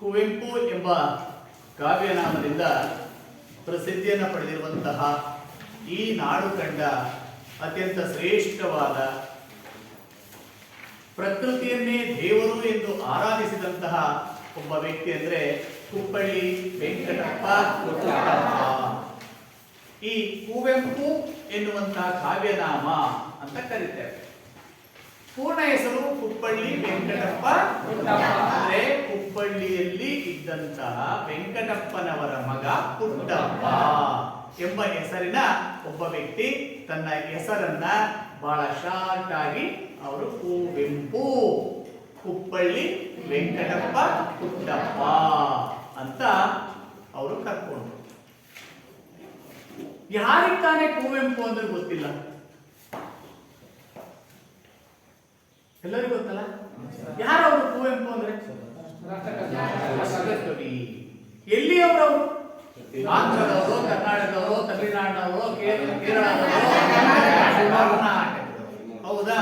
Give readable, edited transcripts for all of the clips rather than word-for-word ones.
ಕುವೆಂಪು ಎಂಬ ಕಾವ್ಯನಾಮದಿಂದ ಪ್ರಸಿದ್ಧಿಯನ್ನು ಪಡೆದಿರುವಂತಹ ಈ ನಾಡು ಕಂಡ ಅತ್ಯಂತ ಶ್ರೇಷ್ಠವಾದ ಪ್ರಕೃತಿಯನ್ನೇ ದೇವರು ಎಂದು ಆರಾಧಿಸಿದಂತಹ ಒಬ್ಬ ವ್ಯಕ್ತಿ ಅಂದರೆ ಕುಪ್ಪಳ್ಳಿ ವೆಂಕಟಪ್ಪ ಪುಟ್ಟಪ್ಪ. ಈ ಕುವೆಂಪು ಎನ್ನುವಂತಹ ಕಾವ್ಯನಾಮ ಅಂತ ಕರೀತೇವೆ. ಪೂರ್ಣ ಹೆಸರು ಕುಪ್ಪಳ್ಳಿ ವೆಂಕಟಪ್ಪ ಪುಟ್ಟಪ್ಪ. ಅಂದ್ರೆ ಕುಪ್ಪಳ್ಳಿಯಲ್ಲಿ ಇದ್ದಂತಹ ವೆಂಕಟಪ್ಪನವರ ಮಗ ಪುಟ್ಟಪ್ಪ ಎಂಬ ಹೆಸರಿನ ಒಬ್ಬ ವ್ಯಕ್ತಿ ತನ್ನ ಹೆಸರನ್ನ ಬಹಳ ಶಾರ್ಟ್ ಆಗಿ ಅವರು ಕುವೆಂಪು, ಕುಪ್ಪಳ್ಳಿ ವೆಂಕಟಪ್ಪ ಪುಟ್ಟಪ್ಪ ಅಂತ ಅವರು ಕರ್ಕೊಂಡ್ರು. ಯಾರಿಗೆ ತಾನೇ ಕುವೆಂಪು ಅಂದ್ರೆ ಗೊತ್ತಿಲ್ಲ? ಎಲ್ಲರಿಗೂ ಗೊತ್ತಲ್ಲ? ಯಾರವರು ಕುವೆಂಪು ಅಂದ್ರೆ? ಕವಿ. ಎಲ್ಲಿಯವರು? ಆಂಧ್ರದವರು, ಕರ್ನಾಟಕದವರು, ತಮಿಳುನಾಡಿನವರು, ಕೇರಳದವರು, ಕರ್ನಾಟಕದವರು. ಹೌದಾ?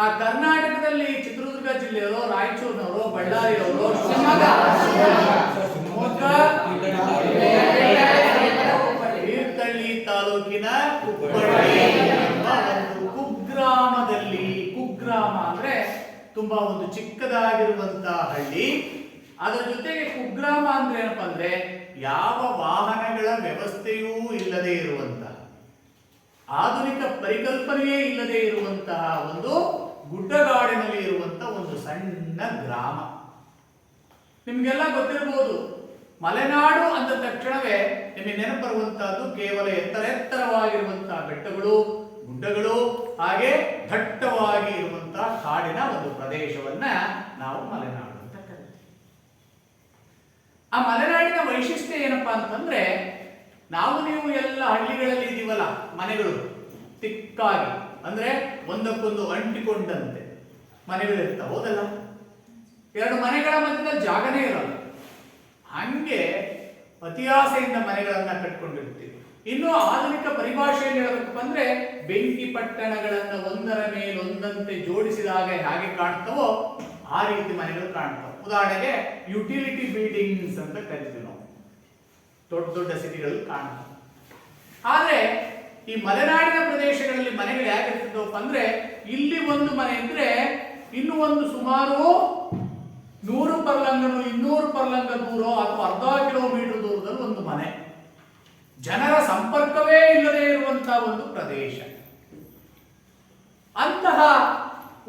ಆ ಕರ್ನಾಟಕದಲ್ಲಿ ಚಿತ್ರದುರ್ಗ ಜಿಲ್ಲೆಯವರು, ರಾಯಚೂರಿನವರು, ಬಳ್ಳಾರಿಯವರು, ತೀರ್ಥಹಳ್ಳಿ ತಾಲೂಕಿನ ಕುಪ್ಪಳ್ಳಿ ಎಂಬ ಒಂದು ಕುಗ್ರಾಮದಲ್ಲಿ, ಕುಗ್ರಾಮ ಅಂದ್ರೆ ತುಂಬಾ ಒಂದು ಚಿಕ್ಕದಾಗಿರುವಂತಹ ಹಳ್ಳಿ. ಅದರ ಜೊತೆಗೆ ಕುಗ್ರಾಮ ಅಂದ್ರೆ ಏನಪ್ಪಾ ಅಂದ್ರೆ ಯಾವ ವಾಹನಗಳ ವ್ಯವಸ್ಥೆಯೂ ಇಲ್ಲದೆ ಇರುವಂತಹ, ಆಧುನಿಕ ಪರಿಕಲ್ಪನೆಯೇ ಇಲ್ಲದೆ ಇರುವಂತಹ ಒಂದು ಗುಡ್ಡಗಾಡಿನಲ್ಲಿ ಇರುವಂತಹ ಒಂದು ಸಣ್ಣ ಗ್ರಾಮ. ನಿಮ್ಗೆಲ್ಲ ಗೊತ್ತಿರಬಹುದು, ಮಲೆನಾಡು ಅಂದ ತಕ್ಷಣವೇ ನಿಮಗೆ ನೆನಪರುವಂತಹದ್ದು ಕೇವಲ ಎತ್ತರವಾಗಿರುವಂತಹ ಬೆಟ್ಟಗಳು, ಗುಡ್ಡಗಳು, ಹಾಗೆ ದಟ್ಟವಾಗಿ ಇರುವಂತಹ ಕಾಡಿನ ಒಂದು ಪ್ರದೇಶವನ್ನ ನಾವು ಮಲೆನಾಡು ಅಂತ ಕರಿತೀವಿ. ಆ ಮಲೆನಾಡಿನ ವೈಶಿಷ್ಟ್ಯ ಏನಪ್ಪಾ ಅಂತಂದ್ರೆ, ನಾವು ನೀವು ಎಲ್ಲ ಹಳ್ಳಿಗಳಲ್ಲಿ ಇದೀವಲ್ಲ, ಮನೆಗಳು ತಿಕ್ಕಾಗಿ ಅಂದ್ರೆ ಒಂದಕ್ಕೊಂದು ಅಂಟಿಕೊಂಡಂತೆ ಮನೆಗಳಿರ್ತಾವೆ, ಹೌದಲ್ಲ? ಎರಡು ಮನೆಗಳ ಮಧ್ಯದಲ್ಲಿ ಜಾಗನೇ ಇರಲ್ಲ. ಹಂಗೆ ಅತಿಯಾಸೆಯಿಂದ ಮನೆಗಳನ್ನ ಕಟ್ಕೊಂಡಿರ್ತೀವಿ. ಇನ್ನು ಆಧುನಿಕ ಪರಿಭಾಷೆಯಲ್ಲಿ ಹೇಳಬೇಕು ಅಂದ್ರೆ ಬೆಂಕಿ ಪಟ್ಟಣಗಳನ್ನ ಒಂದರ ಮೇಲೊಂದಂತೆ ಜೋಡಿಸಿದಾಗ ಹೇಗೆ ಕಾಣ್ತವೋ ಆ ರೀತಿ ಮನೆಗಳು ಕಾಣ್ತವೆ. ಉದಾಹರಣೆಗೆ ಯುಟಿಲಿಟಿ ಬಿಲ್ಡಿಂಗ್ಸ್ ಅಂತ ಕರಿತೀವಿ ನಾವು, ದೊಡ್ಡ ದೊಡ್ಡ ಸಿಟಿಗಳಲ್ಲಿ ಕಾಣ್ತವೆ. ಆದ್ರೆ ಈ ಮಲೆನಾಡಿನ ಪ್ರದೇಶಗಳಲ್ಲಿ ಮನೆಗಳು ಹೇಗಿರ್ತದಪ್ಪ ಅಂದ್ರೆ, ಇಲ್ಲಿ ಒಂದು ಮನೆ ಇದ್ರೆ ಇನ್ನು ಒಂದು ಸುಮಾರು 100 ಪರ್ಲಂಗನು 200 ಪರ್ಲಂಗ ದೂರ ಅಥವಾ ಅರ್ಧ ಕಿಲೋಮೀಟರ್ ದೂರದಲ್ಲಿ ಒಂದು ಮನೆ. ಜನರ ಸಂಪರ್ಕವೇ ಇಲ್ಲದೆ ಇರುವಂತಹ ಒಂದು ಪ್ರದೇಶ. ಅಂತಹ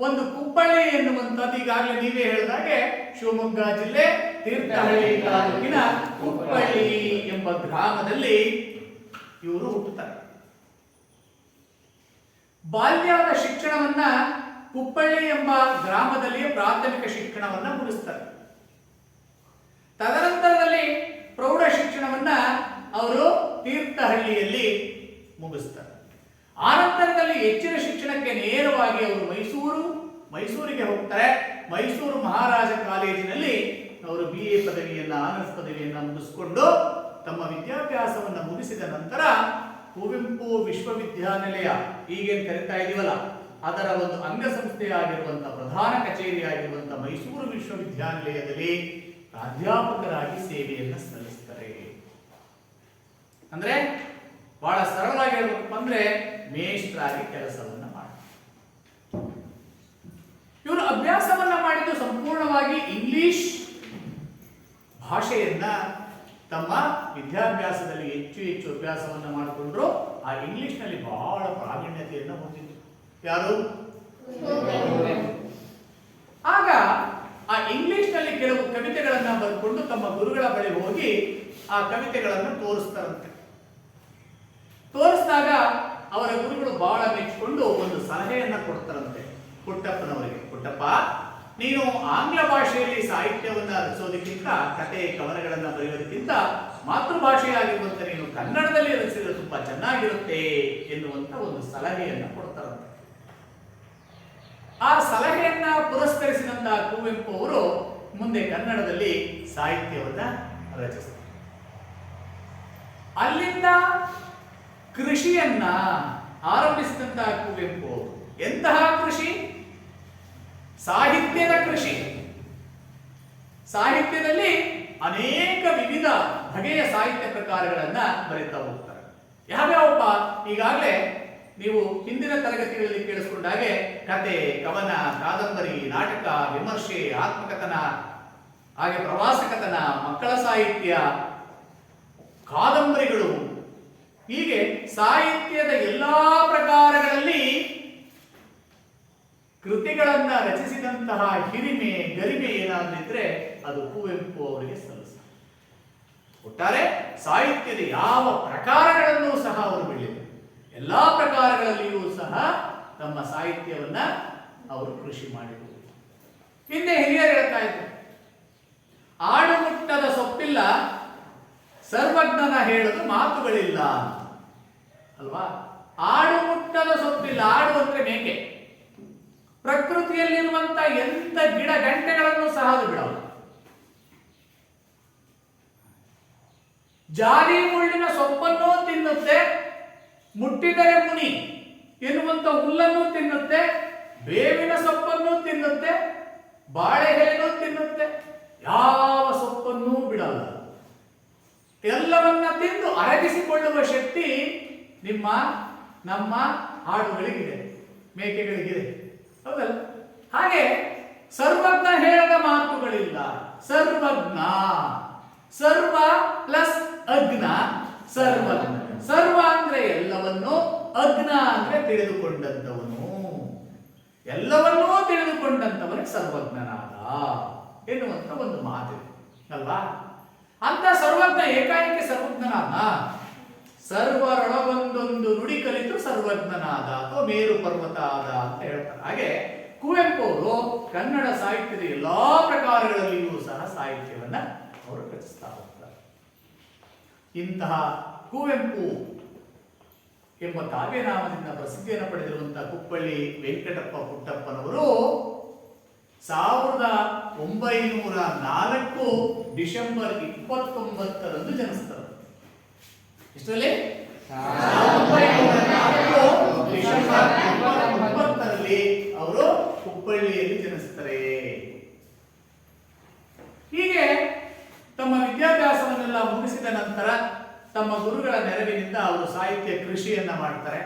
ಒಂದು ಕುಪ್ಪಳ್ಳಿ ಎನ್ನುವಂಥದ್ದು ಈಗಾಗಲೇ ನೀವೇ ಹೇಳಿದಾಗೆ ಶಿವಮೊಗ್ಗ ಜಿಲ್ಲೆ ತೀರ್ಥಹಳ್ಳಿ ತಾಲೂಕಿನ ಕುಪ್ಪಳ್ಳಿ ಎಂಬ ಗ್ರಾಮದಲ್ಲಿ ಇವರು ಹುಟ್ಟುತ್ತಾರೆ. ಬಾಲ್ಯದ ಶಿಕ್ಷಣವನ್ನ ಕುಪ್ಪಳ್ಳಿ ಎಂಬ ಗ್ರಾಮದಲ್ಲಿಯೇ ಪ್ರಾಥಮಿಕ ಶಿಕ್ಷಣವನ್ನ ಮುಗಿಸ್ತಾರೆ. ತದನಂತರದಲ್ಲಿ ಪ್ರೌಢ ಶಿಕ್ಷಣವನ್ನ ಅವರು ತೀರ್ಥಹಳ್ಳಿಯಲ್ಲಿ ಮುಗಿಸ್ತಾರೆ. ಆನಂತರದಲ್ಲಿ ಹೆಚ್ಚಿನ ಶಿಕ್ಷಣಕ್ಕೆ ನೇರವಾಗಿ ಅವರು ಮೈಸೂರಿಗೆ ಹೋಗ್ತಾರೆ. ಮೈಸೂರು ಮಹಾರಾಜ ಕಾಲೇಜಿನಲ್ಲಿ ಅವರು BA ಪದವಿಯನ್ನ, ಆನರ್ಸ್ ಪದವಿಯನ್ನ ಮುಗಿಸಿಕೊಂಡು ತಮ್ಮ ವಿದ್ಯಾಭ್ಯಾಸವನ್ನು ಮುಗಿಸಿದ ನಂತರ ಕುವೆಂಪು ವಿಶ್ವವಿದ್ಯಾನಿಲಯ, ಈಗೇನು ಕರಿತಾ ಇದೀವಲ್ಲ, ಅದರ ಒಂದು ಅಂಗಸಂಸ್ಥೆಯಾಗಿರುವಂತಹ ಪ್ರಧಾನ ಕಚೇರಿಯಾಗಿರುವಂತಹ ಮೈಸೂರು ವಿಶ್ವವಿದ್ಯಾನಿಲಯದಲ್ಲಿ ಪ್ರಾಧ್ಯಾಪಕರಾಗಿ ಸೇವೆಯನ್ನು ಸಲ್ಲಿಸ್ತಾರೆ. ಅಂದ್ರೆ ಬಹಳ ಸರಳವಾಗಿ ಹೇಳಬೇಕು ಅಂದ್ರೆ ಮೇಷ್ಟ್ರಾಗಿ ಕೆಲಸವನ್ನ ಮಾಡ್ತಾರೆ. ಇವರು ಅಭ್ಯಾಸವನ್ನ ಮಾಡಿದ್ದು ಸಂಪೂರ್ಣವಾಗಿ ಇಂಗ್ಲಿಷ್ ಭಾಷೆಯನ್ನ ತಮ್ಮ ವಿದ್ಯಾಭ್ಯಾಸದಲ್ಲಿ ಹೆಚ್ಚು ಅಭ್ಯಾಸವನ್ನ ಮಾಡಿಕೊಂಡ್ರು. ಆ ಇಂಗ್ಲಿಷ್ ನಲ್ಲಿ ಬಹಳ ಪ್ರಾವೀಣ್ಯತೆಯನ್ನು ಹೊಂದಿದ್ರು. ಯಾರು? ಆಗ ಆ ಇಂಗ್ಲಿಷ್ ನಲ್ಲಿ ಕೆಲವು ಕವಿತೆಗಳನ್ನ ಬರ್ಕೊಂಡು ತಮ್ಮ ಗುರುಗಳ ಬಳಿ ಹೋಗಿ ಆ ಕವಿತೆಗಳನ್ನು ತೋರಿಸ್ತಾರಂತೆ. ತೋರಿಸಿದಾಗ ಅವರ ಗುರುಗಳು ಬಹಳ ಮೆಚ್ಚಿಕೊಂಡು ಒಂದು ಸಲಹೆಯನ್ನ ಕೊಡ್ತಾರಂತೆ ಪುಟ್ಟಪ್ಪನವರಿಗೆ. ಪುಟ್ಟಪ್ಪ, ನೀನು ಆಂಗ್ಲ ಭಾಷೆಯಲ್ಲಿ ಸಾಹಿತ್ಯವನ್ನ ರಚಿಸೋದಕ್ಕಿಂತ, ಕತೆ ಕವನಗಳನ್ನ ಬರೆಯೋದಕ್ಕಿಂತ ಮಾತೃಭಾಷೆಯಾಗಿರುವಂತ ನೀನು ಕನ್ನಡದಲ್ಲಿ ರಚಿಸಿದ್ರೆ ತುಂಬಾ ಚೆನ್ನಾಗಿರುತ್ತೆ ಎನ್ನುವಂತ ಒಂದು ಸಲಹೆಯನ್ನ ಕೊಡ್ತಾರಂತೆ. ಆ ಸಲಹೆಯನ್ನ ಪುರಸ್ಕರಿಸಿದಂತಹ ಕುವೆಂಪು ಅವರು ಮುಂದೆ ಕನ್ನಡದಲ್ಲಿ ಸಾಹಿತ್ಯವನ್ನ ರಚಿಸ್ತಾರೆ. ಅಲ್ಲಿಂದ ಕೃಷಿಯನ್ನ ಆರಂಭಿಸಿದಂತಹ ಕುವೆಂಪು ಎಂತಹ ಕೃಷಿ? ಸಾಹಿತ್ಯದ ಕೃಷಿ. ಸಾಹಿತ್ಯದಲ್ಲಿ ಅನೇಕ ವಿವಿಧ ಬಗೆಯ ಸಾಹಿತ್ಯ ಪ್ರಕಾರಗಳನ್ನ ಬರೀತಾ ಹೋಗ್ತಾರೆ. ಯಾವ್ಯಾವಪ್ಪ? ಈಗಾಗಲೇ ನೀವು ಹಿಂದಿನ ತರಗತಿಗಳಲ್ಲಿ ಕೇಳಿಸ್ಕೊಂಡ ಹಾಗೆ ಕತೆ, ಕವನ, ಕಾದಂಬರಿ, ನಾಟಕ, ವಿಮರ್ಶೆ, ಆತ್ಮಕಥನ, ಹಾಗೆ ಪ್ರವಾಸ ಕಥನ, ಮಕ್ಕಳ ಸಾಹಿತ್ಯ, ಕಾದಂಬರಿಗಳು, ಹೀಗೆ ಸಾಹಿತ್ಯದ ಎಲ್ಲಾ ಪ್ರಕಾರಗಳಲ್ಲಿ ಕೃತಿಗಳನ್ನ ರಚಿಸಿದಂತಹ ಹಿರಿಮೆ ಗರಿಮೆ ಏನಾದ್ರಿದ್ರೆ ಅದು ಕುವೆಂಪು ಅವರಿಗೆ ಸಲ್ಲಿಸ. ಒಟ್ಟಾರೆ ಸಾಹಿತ್ಯದ ಯಾವ ಪ್ರಕಾರಗಳನ್ನು ಸಹ ಅವರು ಬೆಳೆದರು. ಎಲ್ಲಾ ಪ್ರಕಾರಗಳಲ್ಲಿಯೂ ಸಹ ತಮ್ಮ ಸಾಹಿತ್ಯವನ್ನ ಅವರು ಕೃಷಿ ಮಾಡಿದರು. ಹಿಂದೆ ಹಿರಿಯರು ಹೇಳ್ತಾ ಇದ್ರು, ಆಡುಮುಟ್ಟದ ಸೊಪ್ಪಿಲ್ಲ, ಸರ್ವಜ್ಞನ ಹೇಳಲು ಮಾತುಗಳಿಲ್ಲ ಅಲ್ವಾ? ಆಡುಮುಟ್ಟದ ಸೊಪ್ಪಿಲ್ಲ. ಆಡು ಅಂದ್ರೆ ಮೇಕೆ. ಪ್ರಕೃತಿಯಲ್ಲಿರುವಂತ ಎಂತ ಗಿಡ ಗಂಟೆಗಳನ್ನು ಸಹ ಅದು ಬಿಡಲ್ಲ. ಜಾಲಿ ಮುಳ್ಳಿನ ಸೊಪ್ಪನ್ನು ತಿನ್ನುತ್ತೆ, ಮುಟ್ಟಿದರೆ ಮುನಿ ಎನ್ನುವಂತ ಹುಲ್ಲನ್ನು ತಿನ್ನುತ್ತೆ, ಬೇವಿನ ಸೊಪ್ಪನ್ನು ತಿನ್ನುತ್ತೆ, ಬಾಳೆ ಎಲೆಯನ್ನು ತಿನ್ನುತ್ತೆ, ಯಾವ ಸೊಪ್ಪನ್ನೂ ಬಿಡಲ್ಲ. ಎಲ್ಲವನ್ನ ತಿಂದು ಅರಗಿಸಿಕೊಳ್ಳುವ ಶಕ್ತಿ ನಮ್ಮ ಆಡುಗಳಿಗಿದೆ, ಮೇಕೆಗಳಿಗಿದೆ, ಹೌದಲ್ಲ? ಹಾಗೆ ಸರ್ವಜ್ಞ ಹೇಳದ ಮಾತುಗಳಿಲ್ಲ. ಸರ್ವಜ್ಞ, ಸರ್ವ ಪ್ಲಸ್ ಅಜ್ಞ, ಸರ್ವಜ್ಞ. ಸರ್ವ ಅಂದ್ರೆ ಎಲ್ಲವನ್ನೂ, ಅಜ್ಞ ಅಂದ್ರೆ ತಿಳಿದುಕೊಂಡಂತವನು. ಎಲ್ಲವನ್ನೂ ತಿಳಿದುಕೊಂಡಂತವನಿಗೆ ಸರ್ವಜ್ಞನಾದ ಎನ್ನುವಂತ ಒಂದು ಮಾತು ಅಲ್ವಾ? ಅಂತ ಸರ್ವಜ್ಞ ಏಕಾಏಕಿ ಸರ್ವಜ್ಞನಾದ. ಸರ್ವರೊಳಗೊಂದೊಂದು ನುಡಿ ಕಲಿತು ಸರ್ವಜ್ಞನಾದ ಅಥವಾ ಮೇರು ಪರ್ವತ ಆದ ಅಂತ ಹೇಳ್ತಾರೆ. ಹಾಗೆ ಕುವೆಂಪು ಅವರು ಕನ್ನಡ ಸಾಹಿತ್ಯದ ಎಲ್ಲಾ ಪ್ರಕಾರಗಳಲ್ಲಿಯೂ ಸಹ ಸಾಹಿತ್ಯವನ್ನ ಅವರು ರಚಿಸ್ತಾ ಹೋಗ್ತಾರೆ. ಇಂತಹ ಕುವೆಂಪು ಎಂಬ ಕಾವ್ಯನಾಮದಿಂದ ಪ್ರಸಿದ್ಧಿಯನ್ನು ಪಡೆದಿರುವಂತಹ ಕುಪ್ಪಳ್ಳಿ ವೆಂಕಟಪ್ಪ ಪುಟ್ಟಪ್ಪನವರು 1904 ಡಿಸೆಂಬರ್ 29ರಂದು ಜನಿಸ್ತಾರೆ. ಇಷ್ಟರಲ್ಲಿ 1904 ಡಿಸೆಂಬರ್ 29ರಲ್ಲಿ ಅವರು ಹುಬ್ಬಳ್ಳಿಯಲ್ಲಿ ಜನಿಸ್ತಾರೆ. ಹೀಗೆ ತಮ್ಮ ವಿದ್ಯಾಭ್ಯಾಸವನ್ನೆಲ್ಲ ಮುಗಿಸಿದ ನಂತರ ತಮ್ಮ ಗುರುಗಳ ನೆರವಿನಿಂದ ಅವರು ಸಾಹಿತ್ಯ ಕೃಷಿಯನ್ನ ಮಾಡ್ತಾರೆ.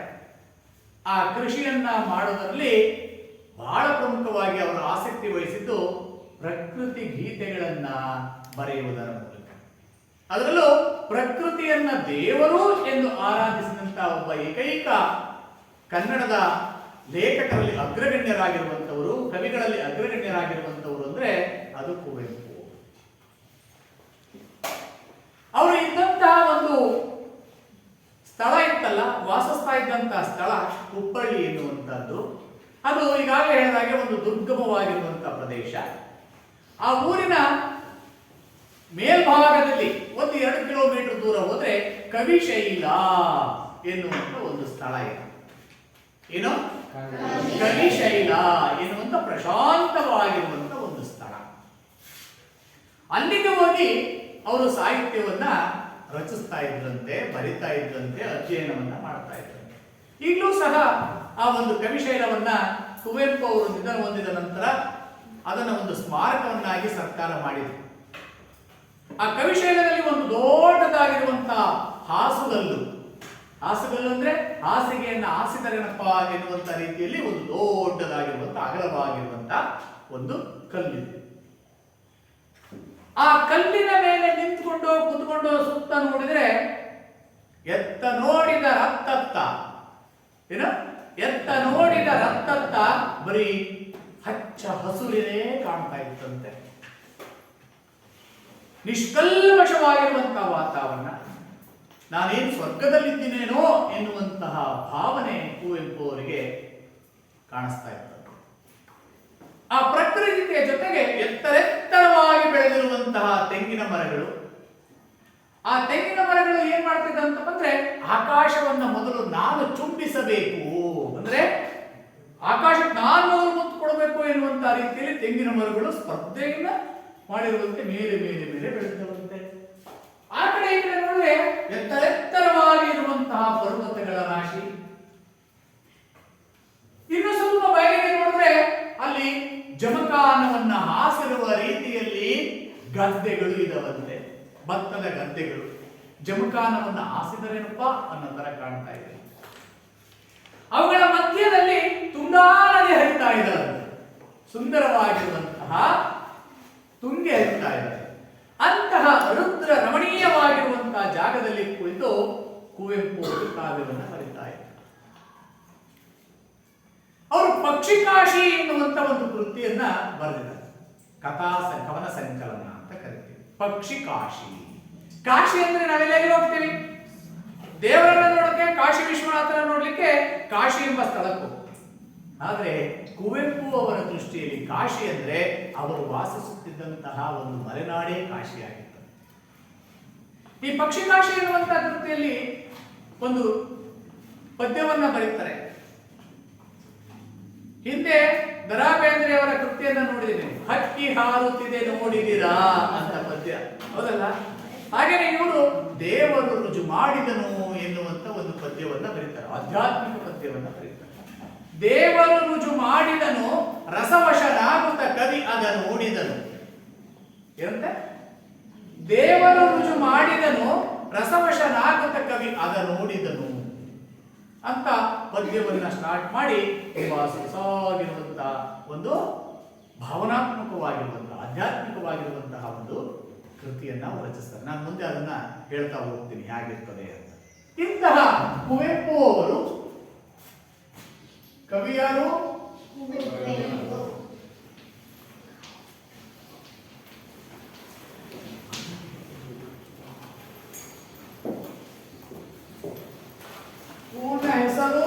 ಆ ಕೃಷಿಯನ್ನ ಮಾಡೋದರಲ್ಲಿ ಬಹಳ ಪ್ರಮುಖವಾಗಿ ಅವರು ಆಸಕ್ತಿ ವಹಿಸಿದ್ದು ಪ್ರಕೃತಿ ಗೀತೆಗಳನ್ನ ಬರೆಯುವುದರ ಮೂಲಕ. ಅದರಲ್ಲೂ ಪ್ರಕೃತಿಯನ್ನ ದೇವರು ಎಂದು ಆರಾಧಿಸಿದಂತಹ ಒಬ್ಬ ಏಕೈಕ ಕನ್ನಡದ ಲೇಖಕರಲ್ಲಿ ಅಗ್ರಗಣ್ಯರಾಗಿರುವಂತವರು, ಕವಿಗಳಲ್ಲಿ ಅಗ್ರಗಣ್ಯರಾಗಿರುವಂತವರು ಅಂದ್ರೆ ಅದು ಕುವೆಂಪು. ಅವರು ಇದ್ದಂತಹ ಒಂದು ಸ್ಥಳ ಇತ್ತಲ್ಲ, ವಾಸಿಸ್ತಾ ಇದ್ದಂತಹ ಸ್ಥಳ ಹುಬ್ಬಳ್ಳಿ ಎನ್ನುವಂತಹದ್ದು. ಅದು ಈಗಾಗಲೇ ಹೇಳಿದಾಗೆ ಒಂದು ದುರ್ಗಮವಾಗಿರುವಂತಹ ಪ್ರದೇಶ. ಆ ಊರಿನ ಮೇಲ್ಭಾಗದಲ್ಲಿ 1-2 ಕಿಲೋಮೀಟರ್ ದೂರ ಹೋದ್ರೆ ಕವಿಶೈಲ ಎನ್ನುವಂತ ಒಂದು ಸ್ಥಳ ಇದೆ. ಏನು? ಕವಿಶೈಲ ಎನ್ನುವಂತ ಪ್ರಶಾಂತವಾಗಿರುವಂತ ಒಂದು ಸ್ಥಳ. ಅಲ್ಲಿಗೆ ಹೋಗಿ ಅವರು ಸಾಹಿತ್ಯವನ್ನ ರಚಿಸ್ತಾ ಇದ್ರಂತೆ, ಬರಿತಾ ಇದ್ರಂತೆ, ಅಧ್ಯಯನವನ್ನ ಮಾಡ್ತಾ ಇದ್ರಂತೆ. ಈಗಲೂ ಸಹ ಆ ಒಂದು ಕವಿಶೈಲವನ್ನ ಕುವೆಂಪು ಅವರು ನಿಧನ ಹೊಂದಿದ ನಂತರ ಅದನ್ನ ಒಂದು ಸ್ಮಾರಕವನ್ನಾಗಿ ಸರ್ಕಾರ ಮಾಡಿದೆ. ಆ ಕವಿಶೈಲದಲ್ಲಿ ಒಂದು ದೊಡ್ಡದಾಗಿರುವಂತಹ ಹಾಸುಗಲ್ಲು ಅಂದ್ರೆ ಹಾಸಿಗೆಯನ್ನ ಹಾಸಿದರೇನಪ್ಪ ಎನ್ನುವಂತ ರೀತಿಯಲ್ಲಿ ಒಂದು ದೊಡ್ಡದಾಗಿರುವಂತ ಅಗಲವಾಗಿರುವಂತ ಒಂದು ಕಲ್ಲಿದೆ. ಆ ಕಲ್ಲಿನ ಮೇಲೆ ನಿಂತ್ಕೊಂಡು ಕುತ್ಕೊಂಡು ಸುತ್ತ ನೋಡಿದ್ರೆ ಎತ್ತ ನೋಡಿದ ರಕ್ತತ್ತ ಬರೀ ಹಚ್ಚ ಹಸುರಿನೇ ಕಾಣ್ತಾ ಇತ್ತಂತೆ. ನಿಷ್ಕಲ್ಮಶವಾಗಿರುವಂತಹ ವಾತಾವರಣ. ನಾನೇನು ಸ್ವರ್ಗದಲ್ಲಿದ್ದೀನೇನೋ ಎನ್ನುವಂತಹ ಭಾವನೆ ಕುವೆಂಪು ಅವರಿಗೆ ಕಾಣಿಸ್ತಾ ಇತ್ತು. ಆ ಪ್ರಕೃತಿಯ ಜೊತೆಗೆ ಎತ್ತರೆತ್ತರವಾಗಿ ಬೆಳೆದಿರುವಂತಹ ತೆಂಗಿನ ಮರಗಳು. ಆ ತೆಂಗಿನ ಮರಗಳು ಏನ್ ಮಾಡ್ತಿದ್ದ ಅಂತಂದ್ರೆ ಆಕಾಶವನ್ನ ಮೊದಲು ನಾನು ಚುಂಬಿಸಬೇಕು, ಅಂದ್ರೆ ಆಕಾಶಕ್ಕೆ ನಾನು ಮೊದಲು ಮುತ್ತು ಕೊಡಬೇಕು ಎನ್ನುವಂತಹ ರೀತಿಯಲ್ಲಿ ತೆಂಗಿನ ಮರಗಳು ಸ್ಪರ್ಧೆಯನ್ನ ಮಾಡಿರುವಂತೆ ಮೇಲೆ ಮೇಲೆ ಮೇಲೆ ಬೆಳೆದಿರುವಂತೆ. ಆ ಕಡೆ ಈ ಕಡೆ ನೋಡಿದ್ರೆ ಎತ್ತರೆತ್ತರವಾಗಿ ಇರುವಂತಹ ಪರ್ವತಗಳ ರಾಶಿ. ಇನ್ನು ಸ್ವಲ್ಪ ಬಯಲಿಗೆ ನೋಡಿದ್ರೆ ಅಲ್ಲಿ ಜಮಖಾನವನ್ನ ಹಾಸಿರುವ ರೀತಿಯಲ್ಲಿ ಗದ್ದೆಗಳು ಇದಾವಂತೆ, ಭತ್ತದ ಗದ್ದೆಗಳು. ಜಮಖಾನವನ್ನು ಹಾಸಿದರೇನಪ್ಪ ಅನ್ನೋ ತರ ಕಾಣ್ತಾ ಇದೆ. ಅವುಗಳ ಮಧ್ಯದಲ್ಲಿ ತುಂಗಾ ನದಿ ಹರಿತಾ ಇದ್ದಾವೆ, ಸುಂದರವಾಗಿರುವಂತಹ ತುಂಗೆ ಹರಿತಾ ಇದೆ. ಅಂತಹ ರುದ್ರ ರಮಣೀಯವಾಗಿರುವಂತಹ ಜಾಗದಲ್ಲಿ ಕುಳಿತು ಕುವೆಂಪು ಕಾವ್ಯವನ್ನು ಬರೀತಾ ಇದ್ದಾರೆ. ಅವರು ಪಕ್ಷಿಕಾಶಿ ಎನ್ನುವಂತ ಒಂದು ಕೃತಿಯನ್ನ ಬರೆದಿದ್ದಾರೆ. ಕವನ ಸಂಕಲನ ಅಂತ ಕರಿತೀವಿ. ಪಕ್ಷಿಕಾಶಿ. ಕಾಶಿ ಅಂದ್ರೆ ನಾವೆಲ್ಲ ಹೋಗ್ತೀವಿ ದೇವರನ್ನ ನೋಡಕ್ಕೆ, ಕಾಶಿ ವಿಶ್ವನಾಥನ ನೋಡ್ಲಿಕ್ಕೆ ಕಾಶಿ ಎಂಬ ಸ್ಥಳಕ್ಕೆ ಹೋಗ್ತೀವಿ. ಆದ್ರೆ ಕುವೆಂಪು ಅವರ ದೃಷ್ಟಿಯಲ್ಲಿ ಕಾಶಿ ಅಂದ್ರೆ ಅವರು ವಾಸಿಸುತ್ತಿದ್ದಂತಹ ಒಂದು ಮಲೆನಾಡೇ ಕಾಶಿಯಾಗಿತ್ತು. ಈ ಪಕ್ಷಿಕಾಶಿ ಎನ್ನುವಂತಹ ಕೃತಿಯಲ್ಲಿ ಒಂದು ಪದ್ಯವನ್ನ ಬರೀತಾರೆ. ಹಿಂದೆ ದ.ರಾ ಬೇಂದ್ರೆ ಅವರ ಕೃತಿಯನ್ನ ನೋಡಿದ್ದೀನಿ, ಹಕ್ಕಿ ಹಾರುತ್ತಿದೆ ನೋಡಿದಿರಾ ಅಂತ ಪದ್ಯ, ಹೌದಲ್ಲ? ಹಾಗೇನೆ ಇವರು ದೇವರು ರುಜು ಮಾಡಿದನು ಎನ್ನುವಂತ ಒಂದು ಪದ್ಯವನ್ನ ಬರೀತಾರೆ, ಆಧ್ಯಾತ್ಮಿಕ ಪದ್ಯವನ್ನ ಬರೀತಾರೆ. ದೇವರು ರುಜು ಮಾಡಿದನು ರಸವಶನಾಗುತ್ತ ಕವಿ ಅದ ನೋಡಿದನು. ಏನಂತೆ? ದೇವರು ರುಜು ಮಾಡಿದನು ರಸವಶನಾಗುತ್ತ ಕವಿ ಅದ ನೋಡಿದನು ಅಂತ ಪದ್ಯವನ್ನ ಸ್ಟಾರ್ಟ್ ಮಾಡಿ ತುಂಬಾ ಸೊಗಸಾಗಿರುವಂತಹ ಒಂದು ಭಾವನಾತ್ಮಕವಾಗಿರುವಂತಹ ಆಧ್ಯಾತ್ಮಿಕವಾಗಿರುವಂತಹ ಒಂದು ಕೃತಿಯನ್ನ ಅವರು ರಚಿಸ್ತಾರೆ. ನಾನು ಮುಂದೆ ಅದನ್ನ ಹೇಳ್ತಾ ಹೋಗ್ತೀನಿ ಹೇಗಿರ್ತದೆ ಅಂತ. ಇಂತಹ ಕುವೆಂಪು ಅವರು ಕವಿಯಾರು? ಪೂರ್ಣ ಹೆಸರು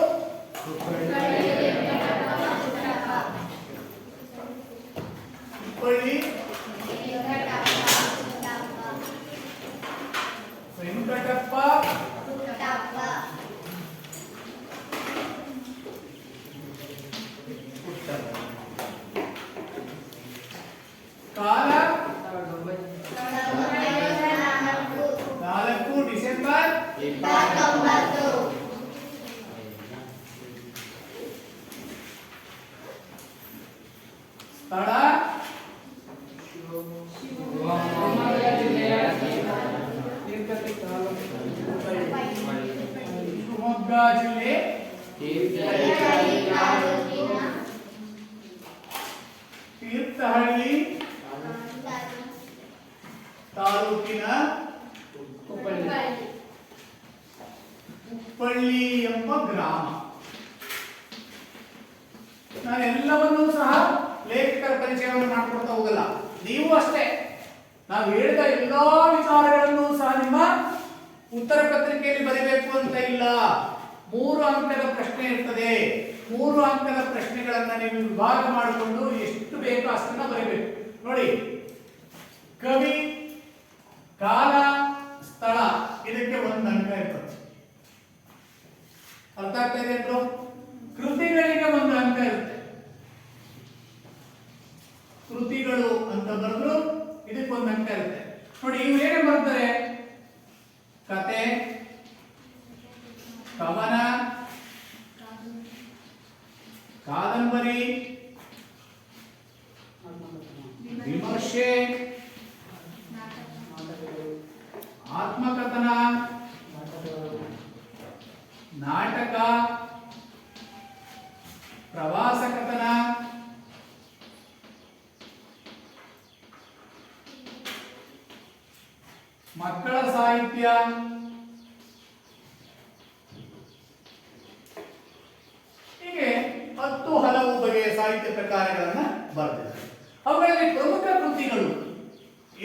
ಹುಬ್ಬಳ್ಳಿ ವೆಂಕಟಪ್ಪ ಕಾಲ 4 ಡಿಸೆಂಬರ್ 29. ಸ್ಥಳ ಶಿವಮೊಗ್ಗ ಜಿಲ್ಲೆ ತೀರ್ಥಹಳ್ಳಿ ತಾಲೂಕಿನ ಹುಬ್ಬಳ್ಳಿ ಎಂಬ ಗ್ರಾಮ. ನಾನೆಲ್ಲವನ್ನೂ ಸಹ ಲೇಖಕರ ಪರಿಚಯವನ್ನು ಮಾಡಿಕೊಡ್ತಾ ಹೋಗಲ್ಲ, ನೀವು ಅಷ್ಟೇ. ನಾವು ಹೇಳಿದ ಎಲ್ಲಾ ವಿಚಾರಗಳನ್ನು ಸಹ ನಿಮ್ಮ ಉತ್ತರ ಪತ್ರಿಕೆಯಲ್ಲಿ ಬರೀಬೇಕು ಅಂತ ಇಲ್ಲ. 3 ಅಂಕದ ಪ್ರಶ್ನೆ ಇರ್ತದೆ. 3 ಅಂಕದ ಪ್ರಶ್ನೆಗಳನ್ನ ನೀವು ವಿಭಾಗ ಮಾಡಿಕೊಂಡು ಎಷ್ಟು ಬೇಕೋ ಅಷ್ಟನ್ನ ಬರೀಬೇಕು. ನೋಡಿ, ಕವಿ, ಕಾಲ, ಸ್ಥಳ, ಇದಕ್ಕೆ 1 ಅಂಕ ಇರ್ತದೆ. ಅರ್ಥ ಆಗ್ತಾ ಇದೆ? ಕೃತಿಗಳಿಗೆ 1 ಅಂಕ ಇರುತ್ತೆ. ಕೃತಿಗಳು ಅಂತ ಬರೆದ್ರು ಇದಕ್ಕೆ 1 ಅಂಕ ಇರುತ್ತೆ. ನೋಡಿ, ಇವ್ರು ಏನೇ ಬರ್ತಾರೆ, ಕತೆ, ಕವನ, ಕಾದಂಬರಿ, ವಿಮರ್ಶೆ, ಆತ್ಮಕಥನ, ನಾಟಕ, ಪ್ರವಾಸ ಕಥನ, ಮಕ್ಕಳ ಸಾಹಿತ್ಯ, ಹೀಗೆ 10 ಹಲವು ಬಗೆಯ ಸಾಹಿತ್ಯ ಪ್ರಕಾರಗಳನ್ನ ಬರೆದಿದ್ದಾರೆ. ಅವುಗಳಲ್ಲಿ ಪ್ರಮುಖ ಕೃತಿಗಳು